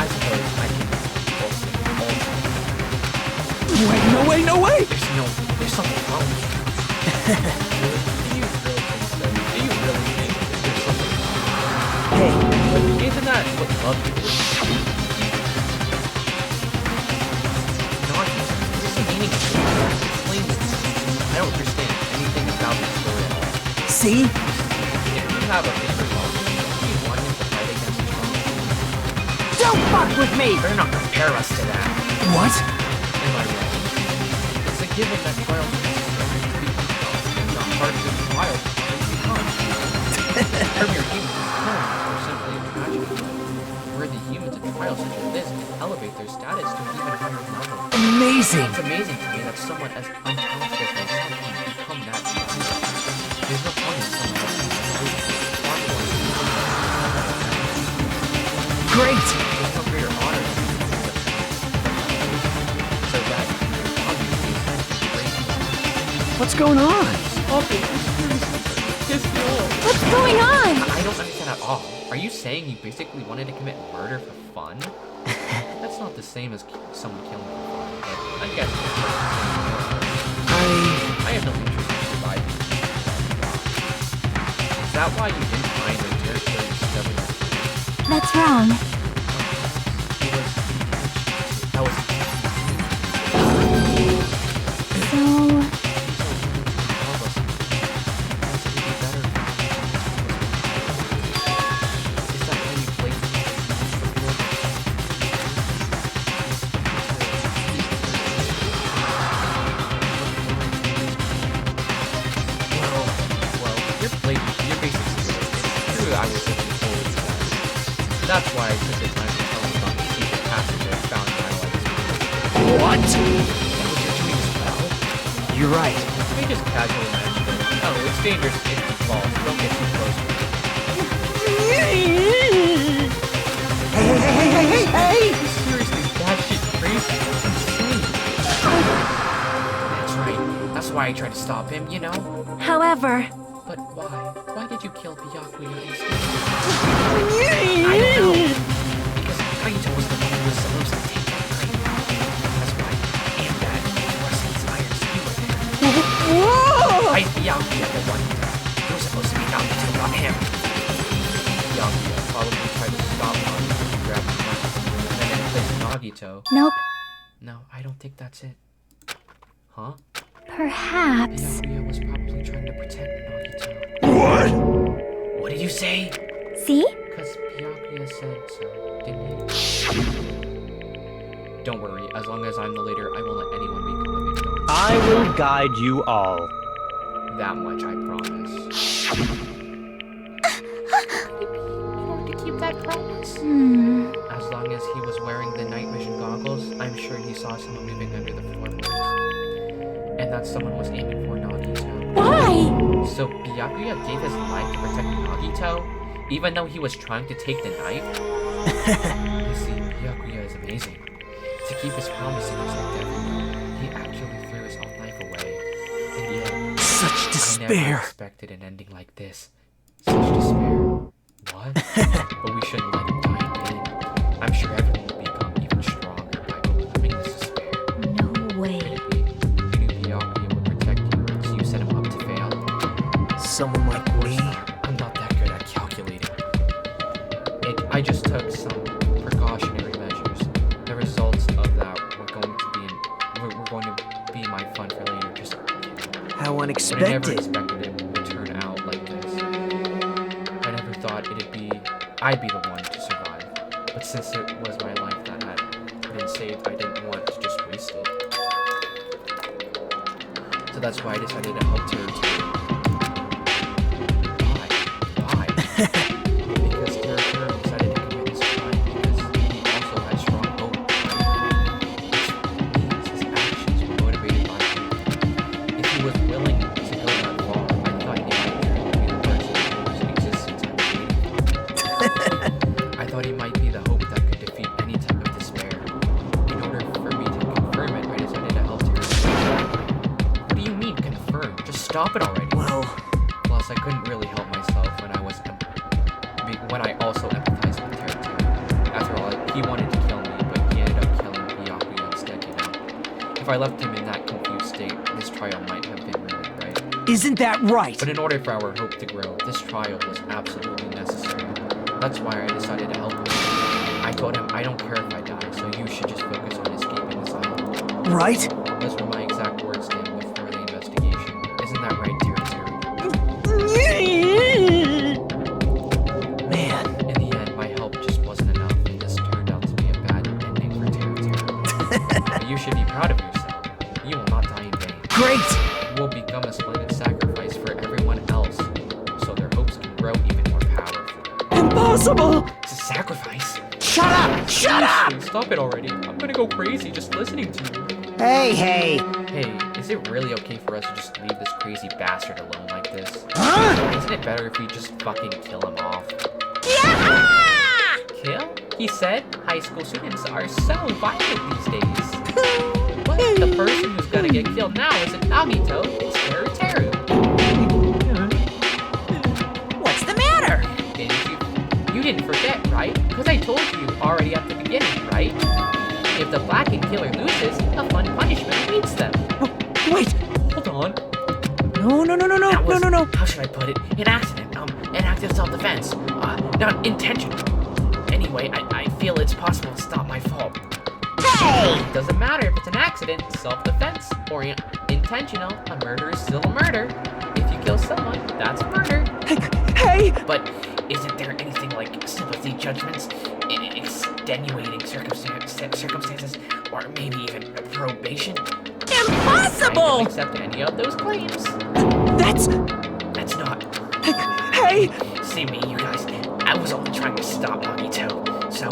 I suppose I can both sing all the time. Wait, no way! There's something wrong with you. Do you really think that there's something wrong? Hey, Isn't that what love is? Not just the meaning of it. Explain this. I don't understand anything about this story at all. see? If you have a favorite love, do you want him to fight against his wrong? Don't fuck with me! Better not compare us to that. What? Am I wrong? It's a given that trials are necessary to become strong, and not part of the trial to become. From your human terms or simply imaginary, where the humans in trials such as this can elevate their status to an even higher level. Amazing! It's amazing to me that someone as untalented as myself can become that strong. There's no point in someone else being far more Great! There's no greater honor than so that obviously What's going on? What's going on? I don't understand at all. Are you saying you basically wanted to commit murder for fun? That's not the same as someone killing for fun, but I guess I have no interest in surviving. Is that why you didn't find the territory discovered? That's wrong. That was So, that's why I took the time to tell him about the secret passage I found in my life. What? Is that what you're doing as well? You're right. They just casually mentioned it. Oh, it's dangerous if you fall, so don't get too close. Hey! Seriously, that shit crazy. It's insane. That's right. That's why I tried to stop him, you know? however, But why? Why did you kill Byakuya instead? I don't know. Because Kaito was the one who was supposed to take that knife. That's why. And that was inspired you with it. Whoa! Why is Byakuya the one who died? It was supposed to be Nagito, not him. Byakuya probably tried to stop Nagito from grabbing the knife. And then placed Nagito. nope. No, I don't think that's it. Huh? Perhaps. Byakuya was probably trying to protect Nagito. What? What did you say? See? Because Byakuya said so, didn't he? Don't worry, as long as I'm the leader, I won't let anyone become a victim. I will guide you all. That much I promise. had problems. As long as he was wearing the night vision goggles, I'm sure he saw someone moving under the floorboards. And that someone was aiming for Nagito. Why? So Byakuya gave his life to protect Nagito, even though he was trying to take the knife? You see, Byakuya is amazing. To keep his promise and protect everyone, he actually threw his own life away. And yet, Such I never despair. expected an ending like this. Such despair. What? But we shouldn't let him die in vain. I'm sure everyone will become even stronger by overcoming this despair. No way. Maybe you knew Byakuya would protect you, so you set him up to fail. Someone like me? I'm not that good at calculating. I just took some precautionary measures. The results of that were going to be my fun for later. Just How but I never unexpected. expected it would turn out like this. I never thought I'd be the one to survive. But since it was my life that had been saved, I didn't want to just waste it. So that's why I decided to help Terra too. Why? Because Terra decided to commit this crime because he also had strong hope. Which means his actions were motivated by hope. If he was willing to go that far, I thought he might truly be the person whose existence I was waiting for. I thought he might be the hope that could defeat any type of despair. In order for me to confirm it, I decided to help Terra. What do you mean, confirm? Just stop it already. Well, Plus, I couldn't really help myself when I also empathized with Terra too. After all, he wanted to kill me, but he ended up killing Byakuya instead, you know. If I left him in that confused state, this trial might have been ruined, right? isn't that right? But in order for our hope to grow, this trial was absolutely necessary. That's why I decided to help him. I told him, I don't care if I die, so you should just focus on escaping this island. Right? Those were my exact words to him before the investigation. Isn't that right, Terra? Man, In the end, my help just wasn't enough, and this turned out to be a bad ending for Terra. But you should be proud of yourself. You will not die in vain. great! You will become a splendid sacrifice for everyone else, so their hopes can grow even more powerful. Impossible! It's a sacrifice. Shut up! Shut up! Stop it already. I'm gonna go crazy just listening to you. Hey! Hey, is it really okay for us to just leave this crazy bastard alone like this? Huh? Isn't it better if we just fucking kill him off? Yeah! Kill? He said high school students are so violent these days. But the person who's gonna get killed now isn't Nagito, it's Teru. What's the matter? You didn't forget, right? Because I told you already at the beginning, right? If the blackened killer loses, a fun punishment awaits them. Wait! Hold on. No. How should I put it? An accident. An act of self-defense. Not intentional. Anyway, I feel it's possible it's not my fault. Hey! It doesn't matter if it's an accident, self-defense, or intentional. A murder is still a murder. If you kill someone, that's murder. Hey! But isn't there anything like sympathy judgments, extenuating circumstances, or maybe even probation? I Impossible! don't accept any of those claims. That's not. Hey! See me, you guys. I was only trying to stop Nagito. So,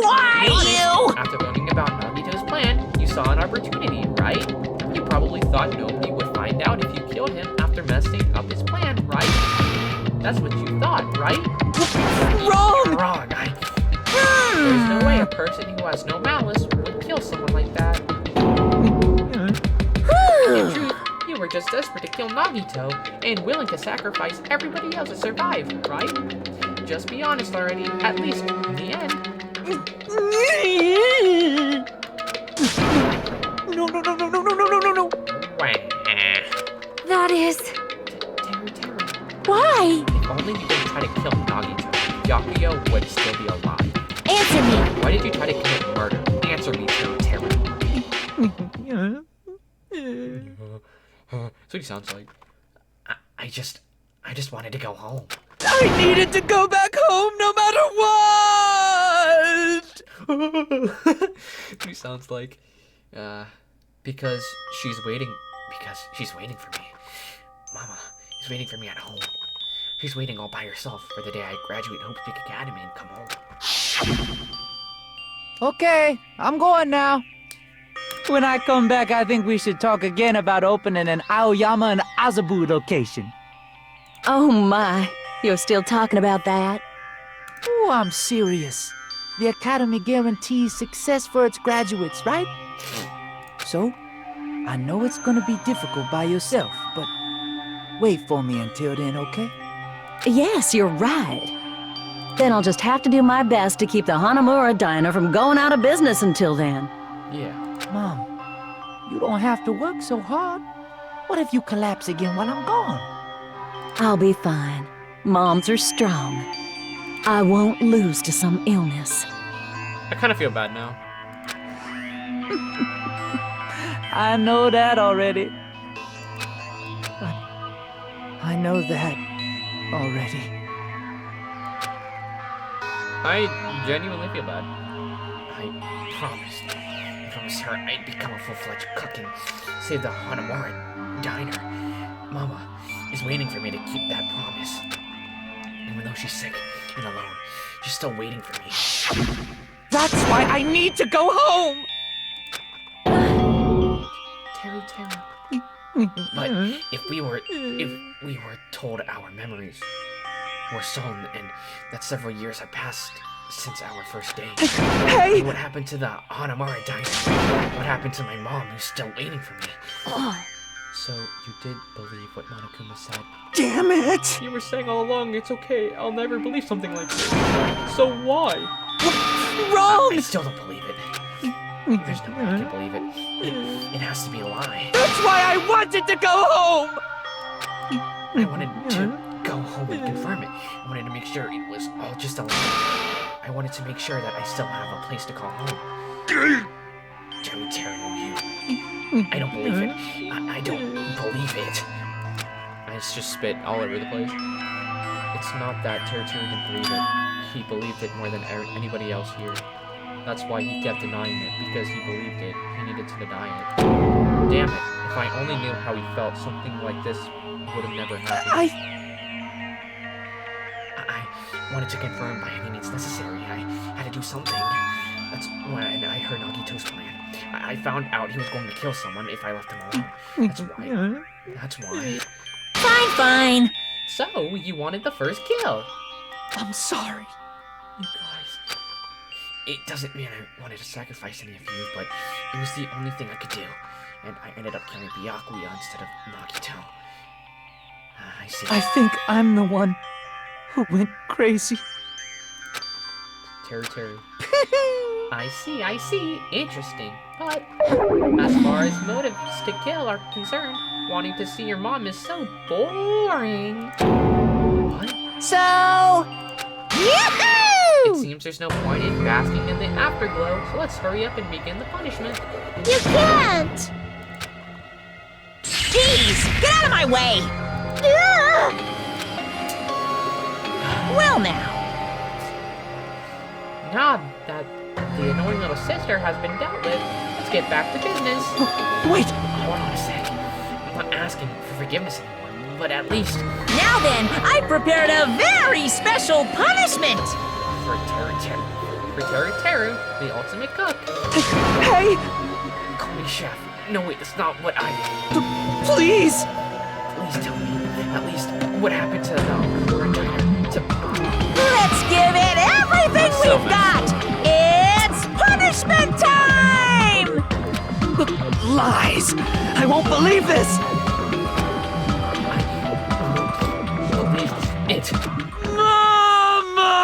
Why you? after learning about Nagito's plan, you saw an opportunity, right? You probably thought nobody would find out if you killed him after messing up his plan, right? That's what you thought, right? Wrong! Wrong. There's no way a person who has no malice would kill someone like that. In truth, you were just desperate to kill Nagito and willing to sacrifice everybody else to survive, right? Just be honest already, at least in the end. No. Wah. That is... Teru. Why? If only you didn't try to kill Nagito, Byakuya would still be alive. Answer me. Why did you try to commit murder? Answer me, Teru. That's what he sounds like. I just wanted to go home. I needed to go back home no matter what! That's what he sounds like. Because she's waiting for me. Mama is waiting for me at home. She's waiting all by herself for the day I graduate Hope Peak Academy and come home. Okay, I'm going now. When I come back, I think we should talk again about opening an Aoyama and Azabu location. Oh my, you're still talking about that? Oh, I'm serious. The Academy guarantees success for its graduates, right? So, I know it's gonna be difficult by yourself, but wait for me until then, okay? Yes, you're right. Then I'll just have to do my best to keep the Hanamura Diner from going out of business until then. Yeah. Mom, you don't have to work so hard. What if you collapse again while I'm gone? I'll be fine. Moms are strong. I won't lose to some illness. I kind of feel bad now. I know that already. I know that already. I genuinely feel bad. I promised her I'd become a full-fledged cook and save the Hanamura Diner. Mama is waiting for me to keep that promise. Even though she's sick and alone, she's still waiting for me. That's why I need to go home! Terry. But if we were told our memories were stolen and that several years have passed since our first date, Hey! what happened to the Hanamura Diner? What happened to my mom who's still waiting for me? So you did believe what Monokuma said? Damn it! You were saying all along, it's okay, I'll never believe something like this. So why? Wrong! I still don't believe it. There's no way I can believe it. It has to be a lie. That's why I wanted to go home! I wanted to go home and confirm it. I wanted to make sure it was all just a lie. I wanted to make sure that I still have a place to call home. Terry, you. I don't believe it. I don't believe it. I just spit all over the place. It's not that Terry didn't believe it. He believed it more than anybody else here. That's why he kept denying it, because he believed it. He needed to deny it. Damn it. If I only knew how he felt, something like this would have never happened. I wanted to confirm by any means necessary. I had to do something. That's when I heard Nagito's plan. I found out he was going to kill someone if I left him alone. That's why. Fine. So, you wanted the first kill. I'm sorry. You guys. It doesn't mean I wanted to sacrifice any of you, but it was the only thing I could do. And I ended up killing Byakuya instead of Nagito. I see. I think I'm the one who went crazy. Terry. I see. Interesting. But as far as motives to kill are concerned, wanting to see your mom is so boring. What? So... Yahoo! It seems there's no point in basking in the afterglow, so let's hurry up and begin the punishment. You can't! Jeez, get out of my way! Well now. Now that the annoying little sister has been dealt with, let's get back to business. Wait! Hold on a sec. I'm not asking for forgiveness anymore, but at least... Now then, I prepared a very special punishment! For Teru, the ultimate cook. Hey! Call me chef. No, wait, that's not what I... Please! Please tell me, at least, what happened to the Diner. Let's give it everything we've got! It's punishment time! Lies! I won't believe this! I believe it. Mama!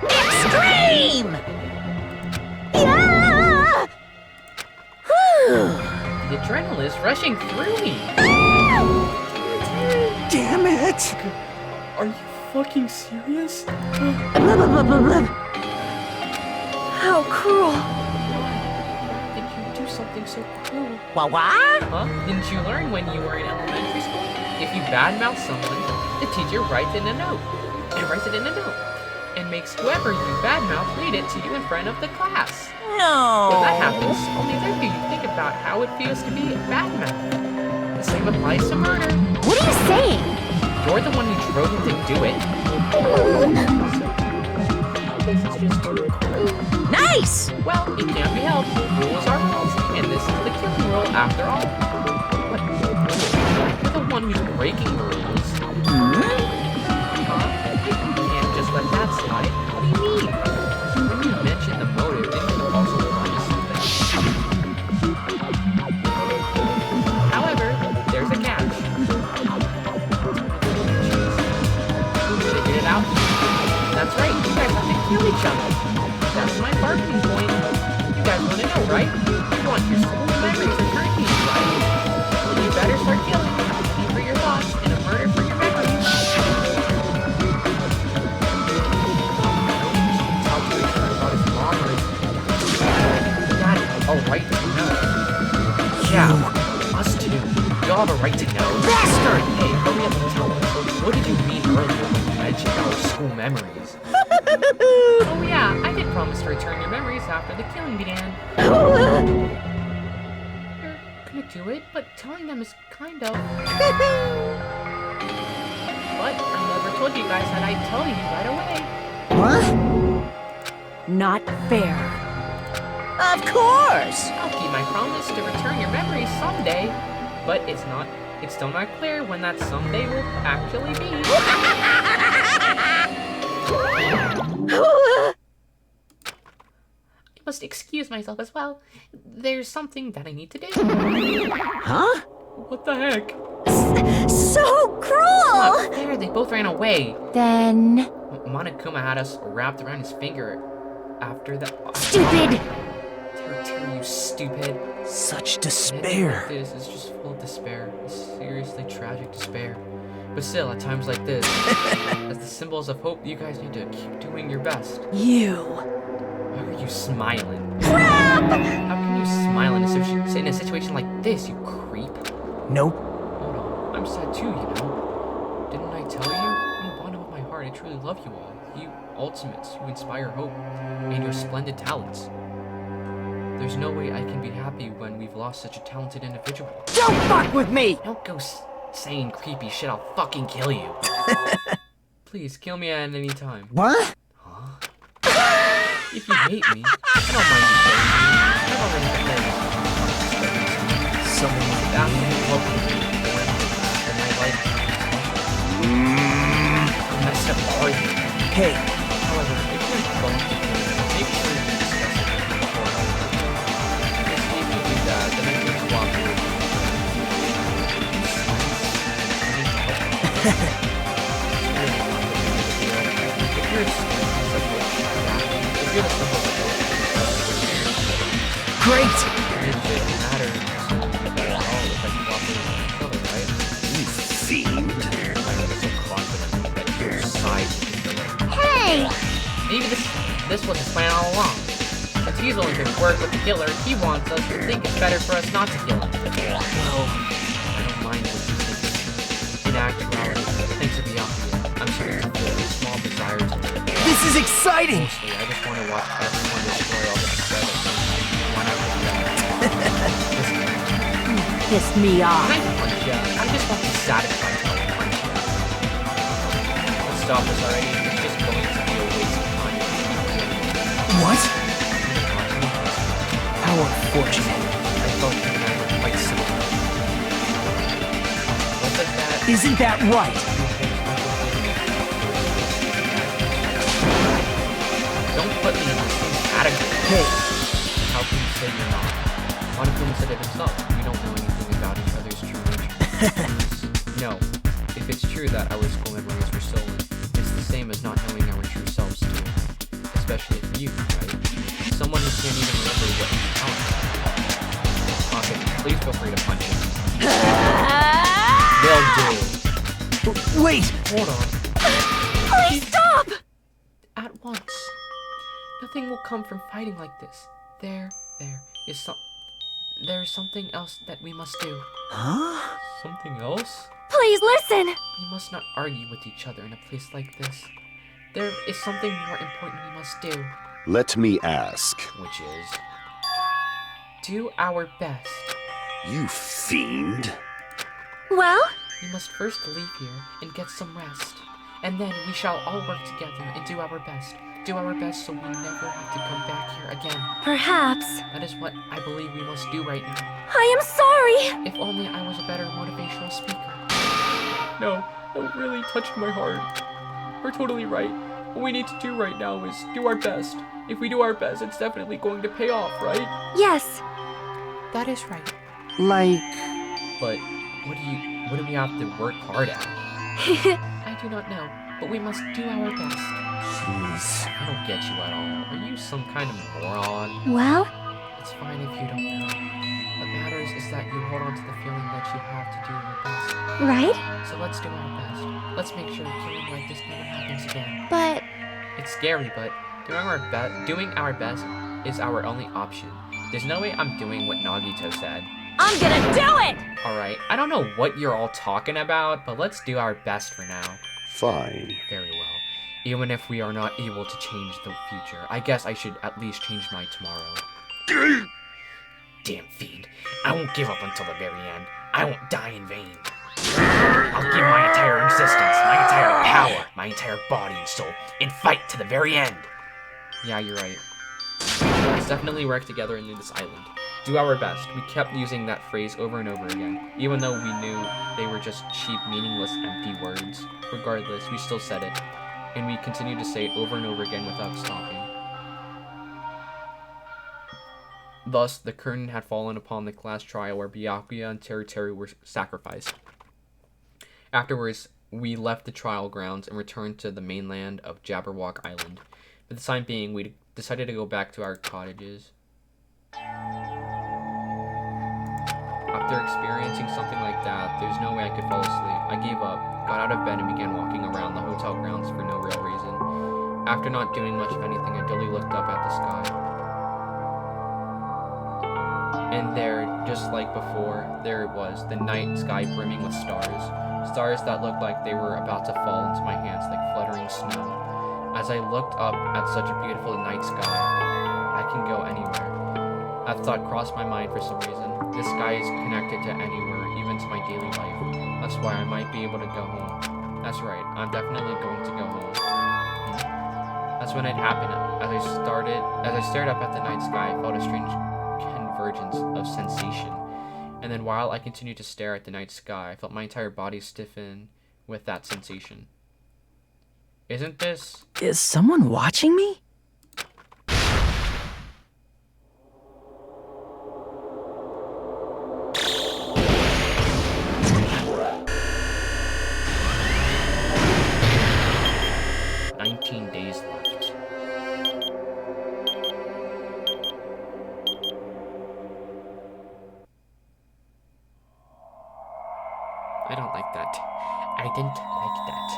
Extreme! The adrenaline is rushing through me. Damn it! Are you fucking serious? How cruel. Did you do something so cruel? What? Huh? Didn't you learn when you were in elementary school? If you badmouth someone, the teacher writes it in a note. And makes whoever you badmouth read it to you in front of the class. No. When that happens, only then do you think about how it feels to be badmouthed. The same applies to murder. What are you saying? You're the one who drove him to do it. This is just too cruel. Nice! Well, it can't be helped. Rules are rules, and this is the killing rule after all. What? You're the one who's breaking the rules. Can't just let that slide. What do you mean? When you mentioned the motive, didn't you also promise something? However, there's a catch. Figured it out? That's right, you guys have to kill each other. That's my bargaining point. You guys want to know, right? You want your school memories returned to you, right? Well, you better start killing. A for your thoughts and a murder for your memories. A right to know. Yeah, us too. We all have a right to know. Bastard! Hey, hurry up and tell us. What did you mean earlier when you mentioned our school memories? Oh yeah, I did promise to return your memories after the killing began. You're gonna do it, but telling them is kind of... But I never told you guys that I'd tell you right away. What? Not fair. Of course! I'll keep my promise to return your memories someday, but it's still not clear when that someday will actually be. I must excuse myself as well. There's something that I need to do. Huh? What the heck? So cruel! Not fair, they both ran away. Then... Monokuma had us wrapped around his finger after the... Stupid! You stupid. Such despair. This is just full of despair. Seriously tragic despair. But still, at times like this, as the symbols of hope, you guys need to keep doing your best. You. Why are you smiling? Crap! How can you smile in a situation like this, you creep? Nope. Hold on, I'm sad too, you know. Didn't I tell you? From the bottom of my heart, I truly love you all. You ultimates who inspire hope, and your splendid talents. There's no way I can be happy when we've lost such a talented individual. Don't fuck with me! Don't go saying creepy shit, I'll fucking kill you. Please, kill me at any time. What? Huh? If you hate me, I don't mind you killing me. I've already been Someone like that love me in my life. I messed up all you. Hey. However, if you're going to kill me, make sure you discuss it before if you do that, then I can cooperate. Great! You fiend. Maybe this was his plan all along. Since he's only been worked with the killer, he wants us to think it's better for us not to kill him. Well, I don't mind what you think. In actuality, thanks to Byakuya, I'm starting to feel a small desire to live. This is exciting! Mostly, I just want to watch everyone destroy all the spread of things one after the other. Pissed me off. Can I punch ya? I just want to be satisfied till I punch ya. Let's stop this already. It's just going to be a waste of time. What? How unfortunate. I felt you and I were quite similar. What does that... Isn't that right? Don't put me in the same category. Hey. How can you say you're not? Monokuma said it himself. We don't know anything about each other's true nature. No. If it's true that our school memories were stolen, it's the same as not knowing our true selves too. Especially you, right? Someone who can't even remember what you're talking about. Okay, please feel free to punch him. Will do. Wait! Hold on. Please stop! At once. Nothing will come from fighting like this. There is something else that we must do. Huh? Something else? Please listen! We must not argue with each other in a place like this. There is something more important we must do. Let me ask. Which is... do our best. You fiend. Well? We must first leave here and get some rest. And then we shall all work together and do our best. Do our best so we never have to come back here again. Perhaps. That is what I believe we must do right now. I am sorry! If only I was a better motivational speaker. No, that really touched my heart. You're totally right. What we need to do right now is do our best. If we do our best, it's definitely going to pay off, right? Yes. That is right. Like... But what do we have to work hard at? I do not know, but we must do our best. Jeez. I don't get you at all. Are you some kind of moron? Well? It's fine if you don't know. What matters is that you hold on to the feeling that you have to do your best. Right? So let's do our best. Let's make sure killing like this never happens again. But... It's scary, but doing our best is our only option. There's no way I'm doing what Nagito said. I'm gonna do it! Alright, I don't know what you're all talking about, but let's do our best for now. Fine. Very well. Even if we are not able to change the future, I guess I should at least change my tomorrow. Damn fiend. I won't give up until the very end. I won't die in vain. I'll give my entire existence, my entire power, my entire body and soul, and fight to the very end. Yeah, you're right. Let's definitely work together and leave this island. Do our best. We kept using that phrase over and over again, even though we knew they were just cheap, meaningless, empty words. Regardless, we still said it, and we continued to say it over and over again without stopping. Thus, the curtain had fallen upon the class trial where Byakuya and Teru were sacrificed. Afterwards, we left the trial grounds and returned to the mainland of Jabberwock Island. For the time being, we decided to go back to our cottages. After experiencing something like that, there's no way I could fall asleep. I gave up, got out of bed, and began walking around the hotel grounds for no real reason. After not doing much of anything, I dully looked up at the sky. And there, just like before, there it was, the night sky brimming with stars. Stars that looked like they were about to fall into my hands like fluttering snow. As I looked up at such a beautiful night sky, I can go anywhere. That thought crossed my mind for some reason. This sky is connected to anywhere, even to my daily life. That's why I might be able to go home. That's right, I'm definitely going to go home. That's when it happened. As I stared up at the night sky, I felt a strange convergence of sensation. And then while I continued to stare at the night sky, I felt my entire body stiffen with that sensation. Isn't this... Is someone watching me? Days left. I don't like that. I didn't like that.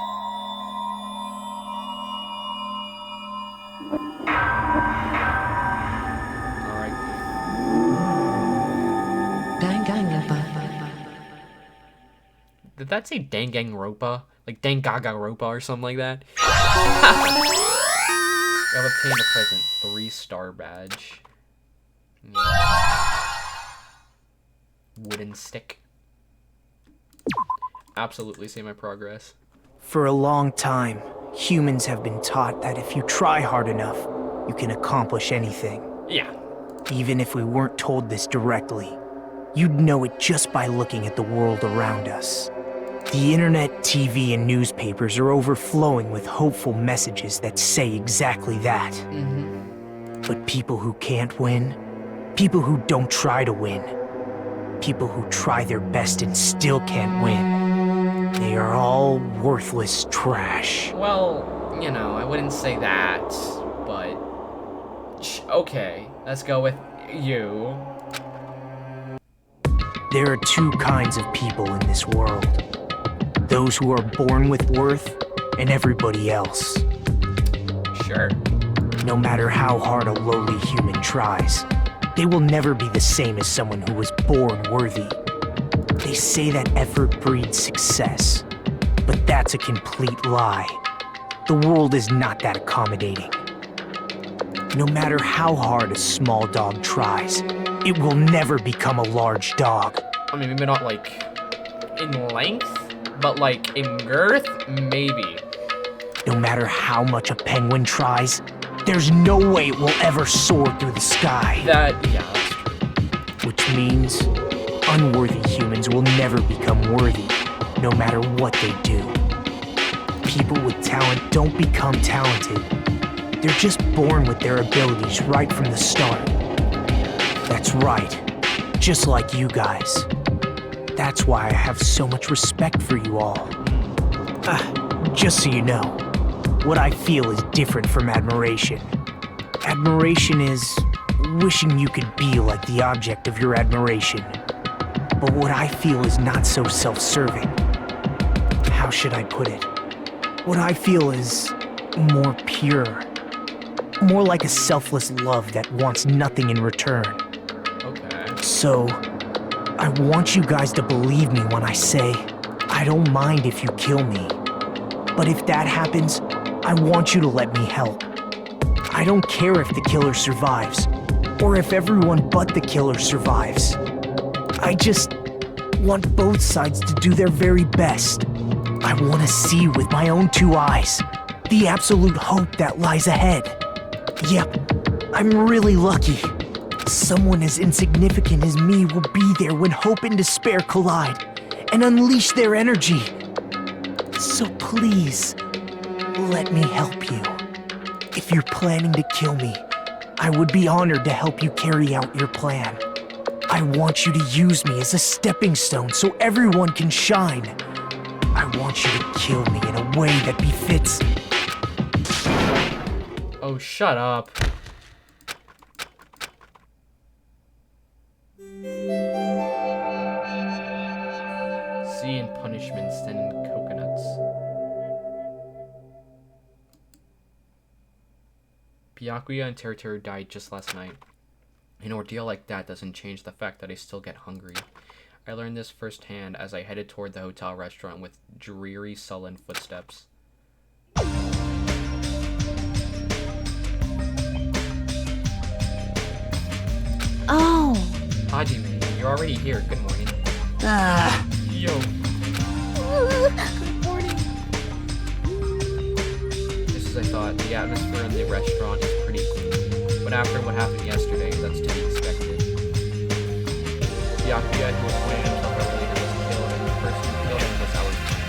Alright. Danganronpa. Did that say Danganronpa? Like Danganronpa or something like that? I've obtained a present. 3-star badge. Yeah. Wooden stick. Absolutely see my progress. For a long time, humans have been taught that if you try hard enough, you can accomplish anything. Yeah. Even if we weren't told this directly, you'd know it just by looking at the world around us. The internet, TV, and newspapers are overflowing with hopeful messages that say exactly that. But people who can't win, people who don't try to win, people who try their best and still can't win, they are all worthless trash. Well, you know, I wouldn't say that, but... Okay, let's go with you. There are two kinds of people in this world. Those who are born with worth, and everybody else. Sure. No matter how hard a lowly human tries, they will never be the same as someone who was born worthy. They say that effort breeds success, but that's a complete lie. The world is not that accommodating. No matter how hard a small dog tries, it will never become a large dog. I mean, maybe not like in length, but like in girth, maybe. No matter how much a penguin tries, there's no way it will ever soar through the sky. Yeah, that's true. Which means unworthy humans will never become worthy, no matter what they do. People with talent don't become talented. They're just born with their abilities right from the start. That's right, just like you guys. That's why I have so much respect for you all. Just so you know, what I feel is different from admiration. Admiration is wishing you could be like the object of your admiration. But what I feel is not so self-serving. How should I put it? What I feel is more pure. More like a selfless love that wants nothing in return. Okay. So, I want you guys to believe me when I say, I don't mind if you kill me. But if that happens, I want you to let me help. I don't care if the killer survives, or if everyone but the killer survives. I just want both sides to do their very best. I want to see with my own 2 eyes the absolute hope that lies ahead. Yep, I'm really lucky. Someone as insignificant as me will be there when hope and despair collide and unleash their energy. So please, let me help you. If you're planning to kill me, I would be honored to help you carry out your plan. I want you to use me as a stepping stone so everyone can shine. I want you to kill me in a way that befits... Oh, shut up. See and punishment stand in coconuts. Byakuya and Teru died just last night. An ordeal like that doesn't change the fact that I still get hungry. I learned this firsthand as I headed toward the hotel restaurant with dreary, sullen footsteps. Oh. Hajime, you're already here. Good morning. Yo. Good morning. Just as I thought, the atmosphere in the restaurant is pretty gloomy. But after what happened yesterday, that's to be expected. Byakuya, who was pointed himself our leader, was killed, and the person who killed him was our friend.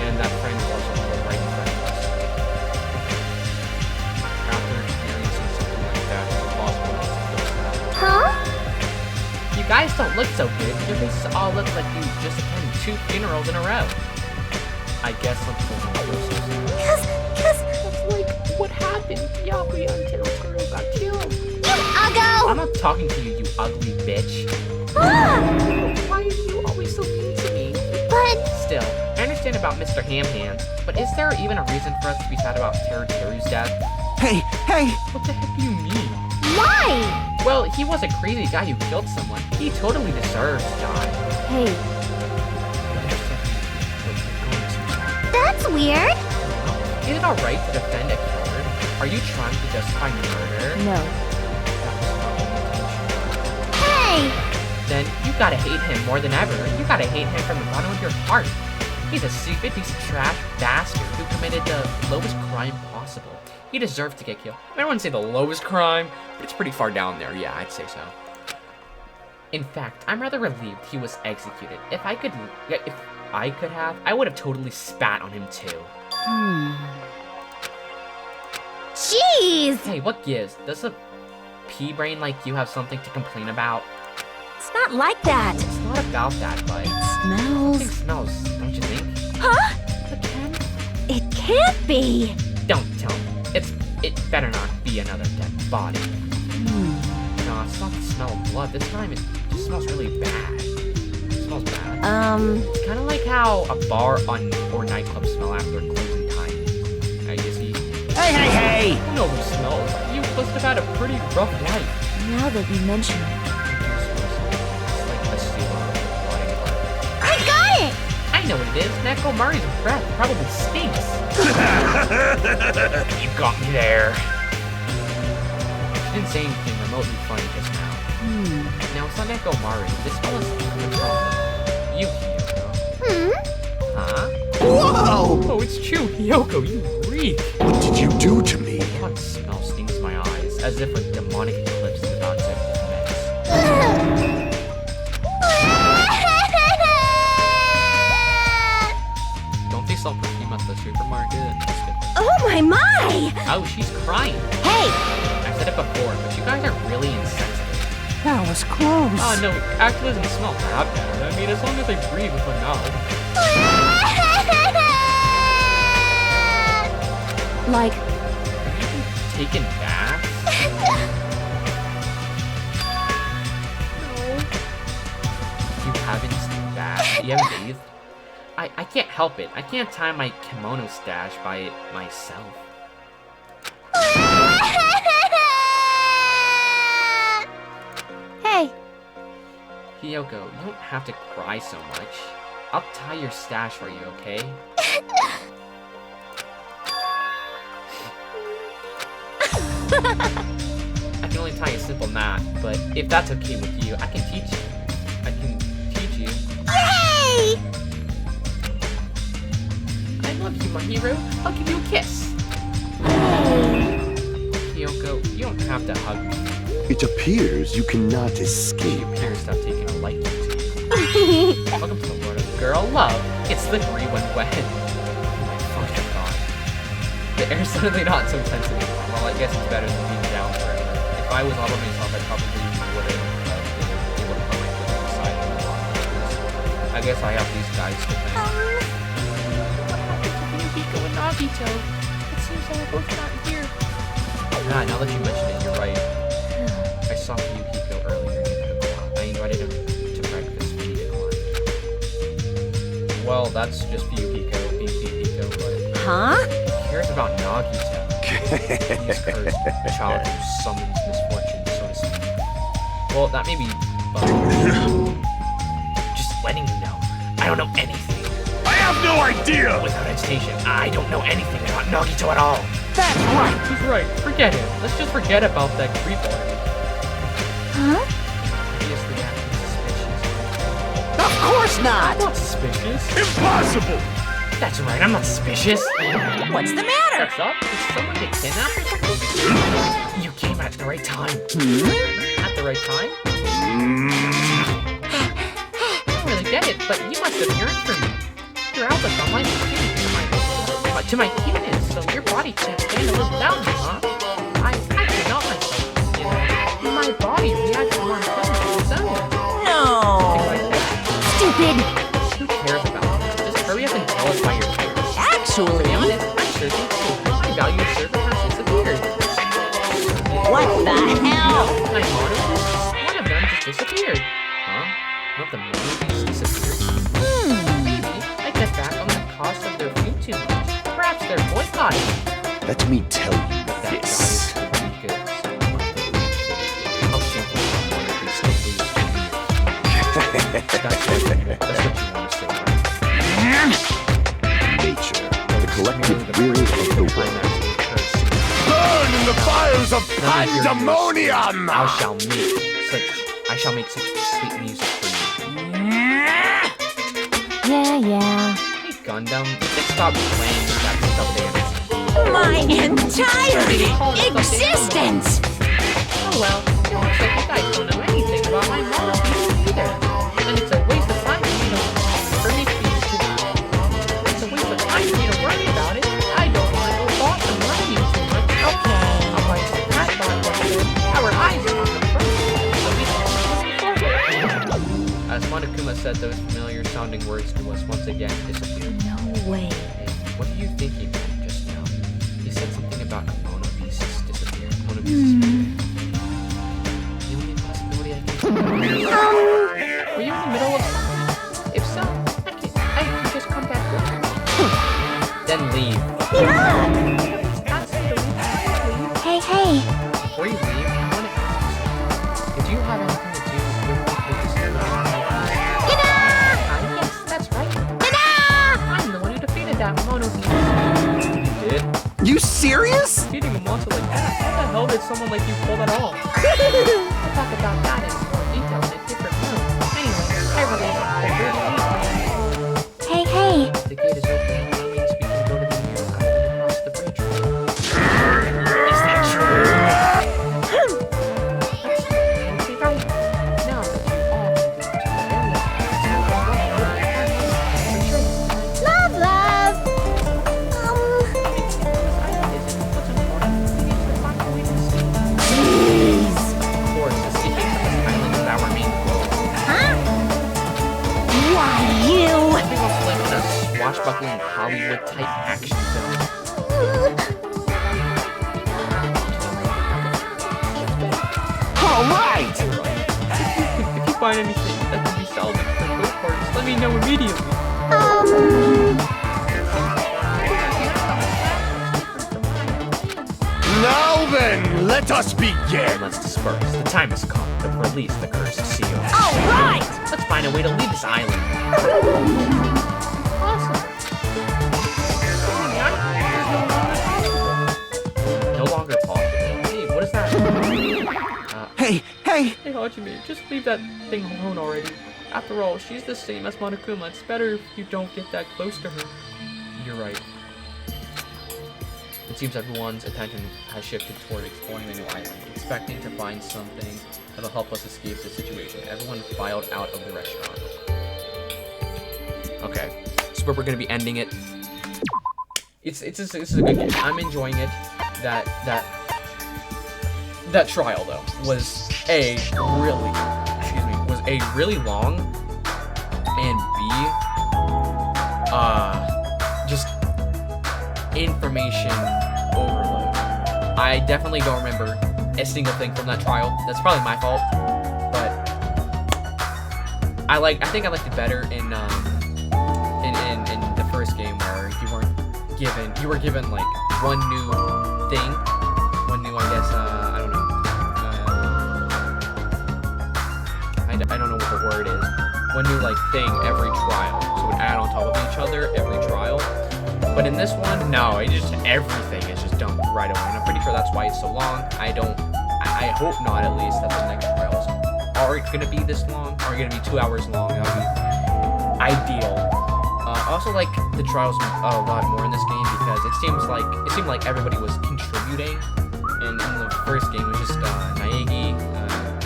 And that friend was also killed right in front of us. After experiencing something like that, it's impossible not to feel sad. Huh? You guys don't look so good. Your faces all look like you just attended 2 funerals in a row. I guess I'm feeling a little so sad. Cause... That's like what happened. Byakuya and Teru got killed. You uggo! I'm not talking to you, you ugly bitch. Ah! Why are you always so mean to me? But... Still, I understand understand about Mr. Ham Hands, but is there even a reason for us to be sad about Teru's death? Hey! What the heck do you mean? Why? Well, he was a crazy guy who killed someone. He totally deserves to die. Hey, that's weird. Is it alright to defend a killer? Are you trying to justify murder? No. That was not my intention. Hey! Then you gotta hate him more than ever. You gotta hate him from the bottom of your heart. He's a stupid piece of trash bastard who committed the lowest crime possible. He deserved to get killed. I wouldn't say the lowest crime, but it's pretty far down there. Yeah, I'd say so. In fact, I'm rather relieved he was executed. If I could have, I would have totally spat on him too. Jeez! Hey, what gives? Does a pea brain like you have something to complain about? It's not like that. It's not about that, but Smells. it smells, don't you think? Huh? It can. It can't be. Don't tell me. It better not be another dead body. No, it's not the smell of blood. This time it just smells really bad. It smells bad. It's kind of like how a bar or nightclub smell after closing time. You see? Hey! I know what smells. You must have had a pretty rough life. Now that you mention it. It's like the sewer rotting apart. I got it! I know what it is. Neko Mari's breath probably stinks. You got me there. She didn't say anything remotely funny just now. Now it's not Neko Mari. This one is the problem. You, Hiyoko. Huh? Whoa! Oh, it's true, Hiyoko. You reek. What did you do to me? Hot smell stings my eyes, as if a demonic eclipse is about to commence. Don't they sell perfume at the supermarket? Just kidding. Oh my! Oh, she's crying. Hey! I said it before, but you guys are really insensitive. That was close. Oh no, it actually doesn't smell that bad. I mean, as long as I breathe with my mouth. Like, Have you been taking baths? You haven't bathed? You haven't bathed? I can't help it. I can't tie my kimono stash by it myself. Hey, Hiyoko, you don't have to cry so much. I'll tie your stash for you, okay? I can only tie a simple knot, but if that's okay with you, I can teach you. I can teach you. Yay! I love you, my hero. I'll give you a kiss. Hiyoko, you don't have to hug me. It appears you cannot She escape. appears to have taken a liking to you. Welcome to the world of girl love. It's slippery when wet. Oh my fucking god. The air's suddenly not so tense anymore. Well, I guess it's better than being down forever. If I was all by myself, I probably wouldn't have been able to put my foot inside of the box. I guess I have these guys to thank. What happened to Yukiko and Nagito? It seems they're both not here. Ah, now that you mention it, you're right. I saw Yukiko earlier in Yokohama. I invited him to breakfast, but he declined. Well, that's just Yukiko being Yukiko, but Huh? who cares about Nagito? He's cursed, a child who summons misfortune, so to speak. Well, that may be, but just letting you know, I don't know anything. I have no idea! Without hesitation, I don't know anything about Nagito at all. That's right. He's right. Forget him. Let's just forget about that creep already. huh? Obviously, acting suspicious. Of course I'm not! not suspicious. Impossible! That's right, I'm not suspicious. What's the matter? What's up? Did someone get kidnapped or something? You came at the right time. At the right time? I don't really get it, but you must have yearned for me. Your outlook on life is changing to my humanist, so your body can't stand to live without me, huh? I cannot myself, you know. My body reacts to my feelings of its own. No. Stupid! Who cares about that? Just hurry up and tell us why you're here. To be Actually, honest, I'm searching too. My value of service has disappeared. what the hell? My motives? One of them just disappeared. Huh? One of the motives disappeared? Maybe. I get back on the car God! Let me tell you this. That's what you want to say, right? Nature, the collective will of the world. Burn in the fires of None of your pandemonium! I shall make such sweet music for you. Yeah. Hey, Gundam, just stop playing with that stuff dance. My entire existence! Oh well, it looks like you guys don't know anything about my mono pieces either. And it's a waste of time for me to be It's a waste of time for me to worry about it. I don't want to go off and learning too much. Okay. I'll write some cat bond. Our eyes are on the first. So we can move As Monokuma said, those familiar sounding words to us once again disappeared. No way. Hey, what do you think he meant just now? He said something about mono pieces disappearing. Mono pieces disappearing. The only possibility I can Were you in the middle of something? If so, I can just come back with you. then leave. That's the leave. Hey. Before you leave, I want to ask you something. Did you have anything to do with the Yes, that's right. I'm the one who defeated that mono piece. You did? You serious? Defeating a monster like that? How the hell did someone like you pull that off? We'll talk about that in more detail in a different room. Anyway, I really hope Hey. The gate is open. That means we can go to the new island across the bridge. Is that true? Let's see how now that you all can go to the area. Love. Of course, escaping from this island is our main goal. Why, you? We also live in a swashbuckling Hollywood-type action film. All right! If you find anything that can be salvaged for both parties, let me know immediately. Now then, let us begin. And let's disperse. The time has come to release the cursed seal. All right! Let's find a way to leave this island. No longer possible. Hey, what is that? Hey! Hey, Hajime, just leave that thing alone already. After all, she's the same as Monokuma. It's better if you don't get that close to her. You're right. It seems everyone's attention has shifted toward exploring the new island, expecting to find something that'll help us escape the situation. Everyone filed out of the restaurant. Okay, so we're gonna be ending it. This is a good game. I'm enjoying it. That trial though was really long, and B, just information overload. I definitely don't remember a single thing from that trial. That's probably my fault, but I think I liked it better in the first game where you were given like one new thing, one new, I guess, I don't know. I don't know what the word is. One new like thing every trial, so it would add on top of each other every trial. But in this one, no, everything is just dumped right away, and I'm pretty sure that's why it's so long. I hope not, at least, that the next trials are gonna be this long, are gonna be 2 hours long. That would be ideal. I also like the trials a lot more in this game because it seemed like everybody was contributing. And in the first game, it was just Naegi,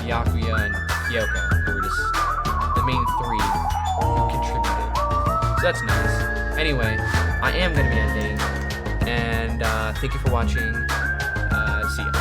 Byakuya, and Kyoko, who were just the main three who contributed. So that's nice. Anyway, I am going to be ending, and thank you for watching. See ya.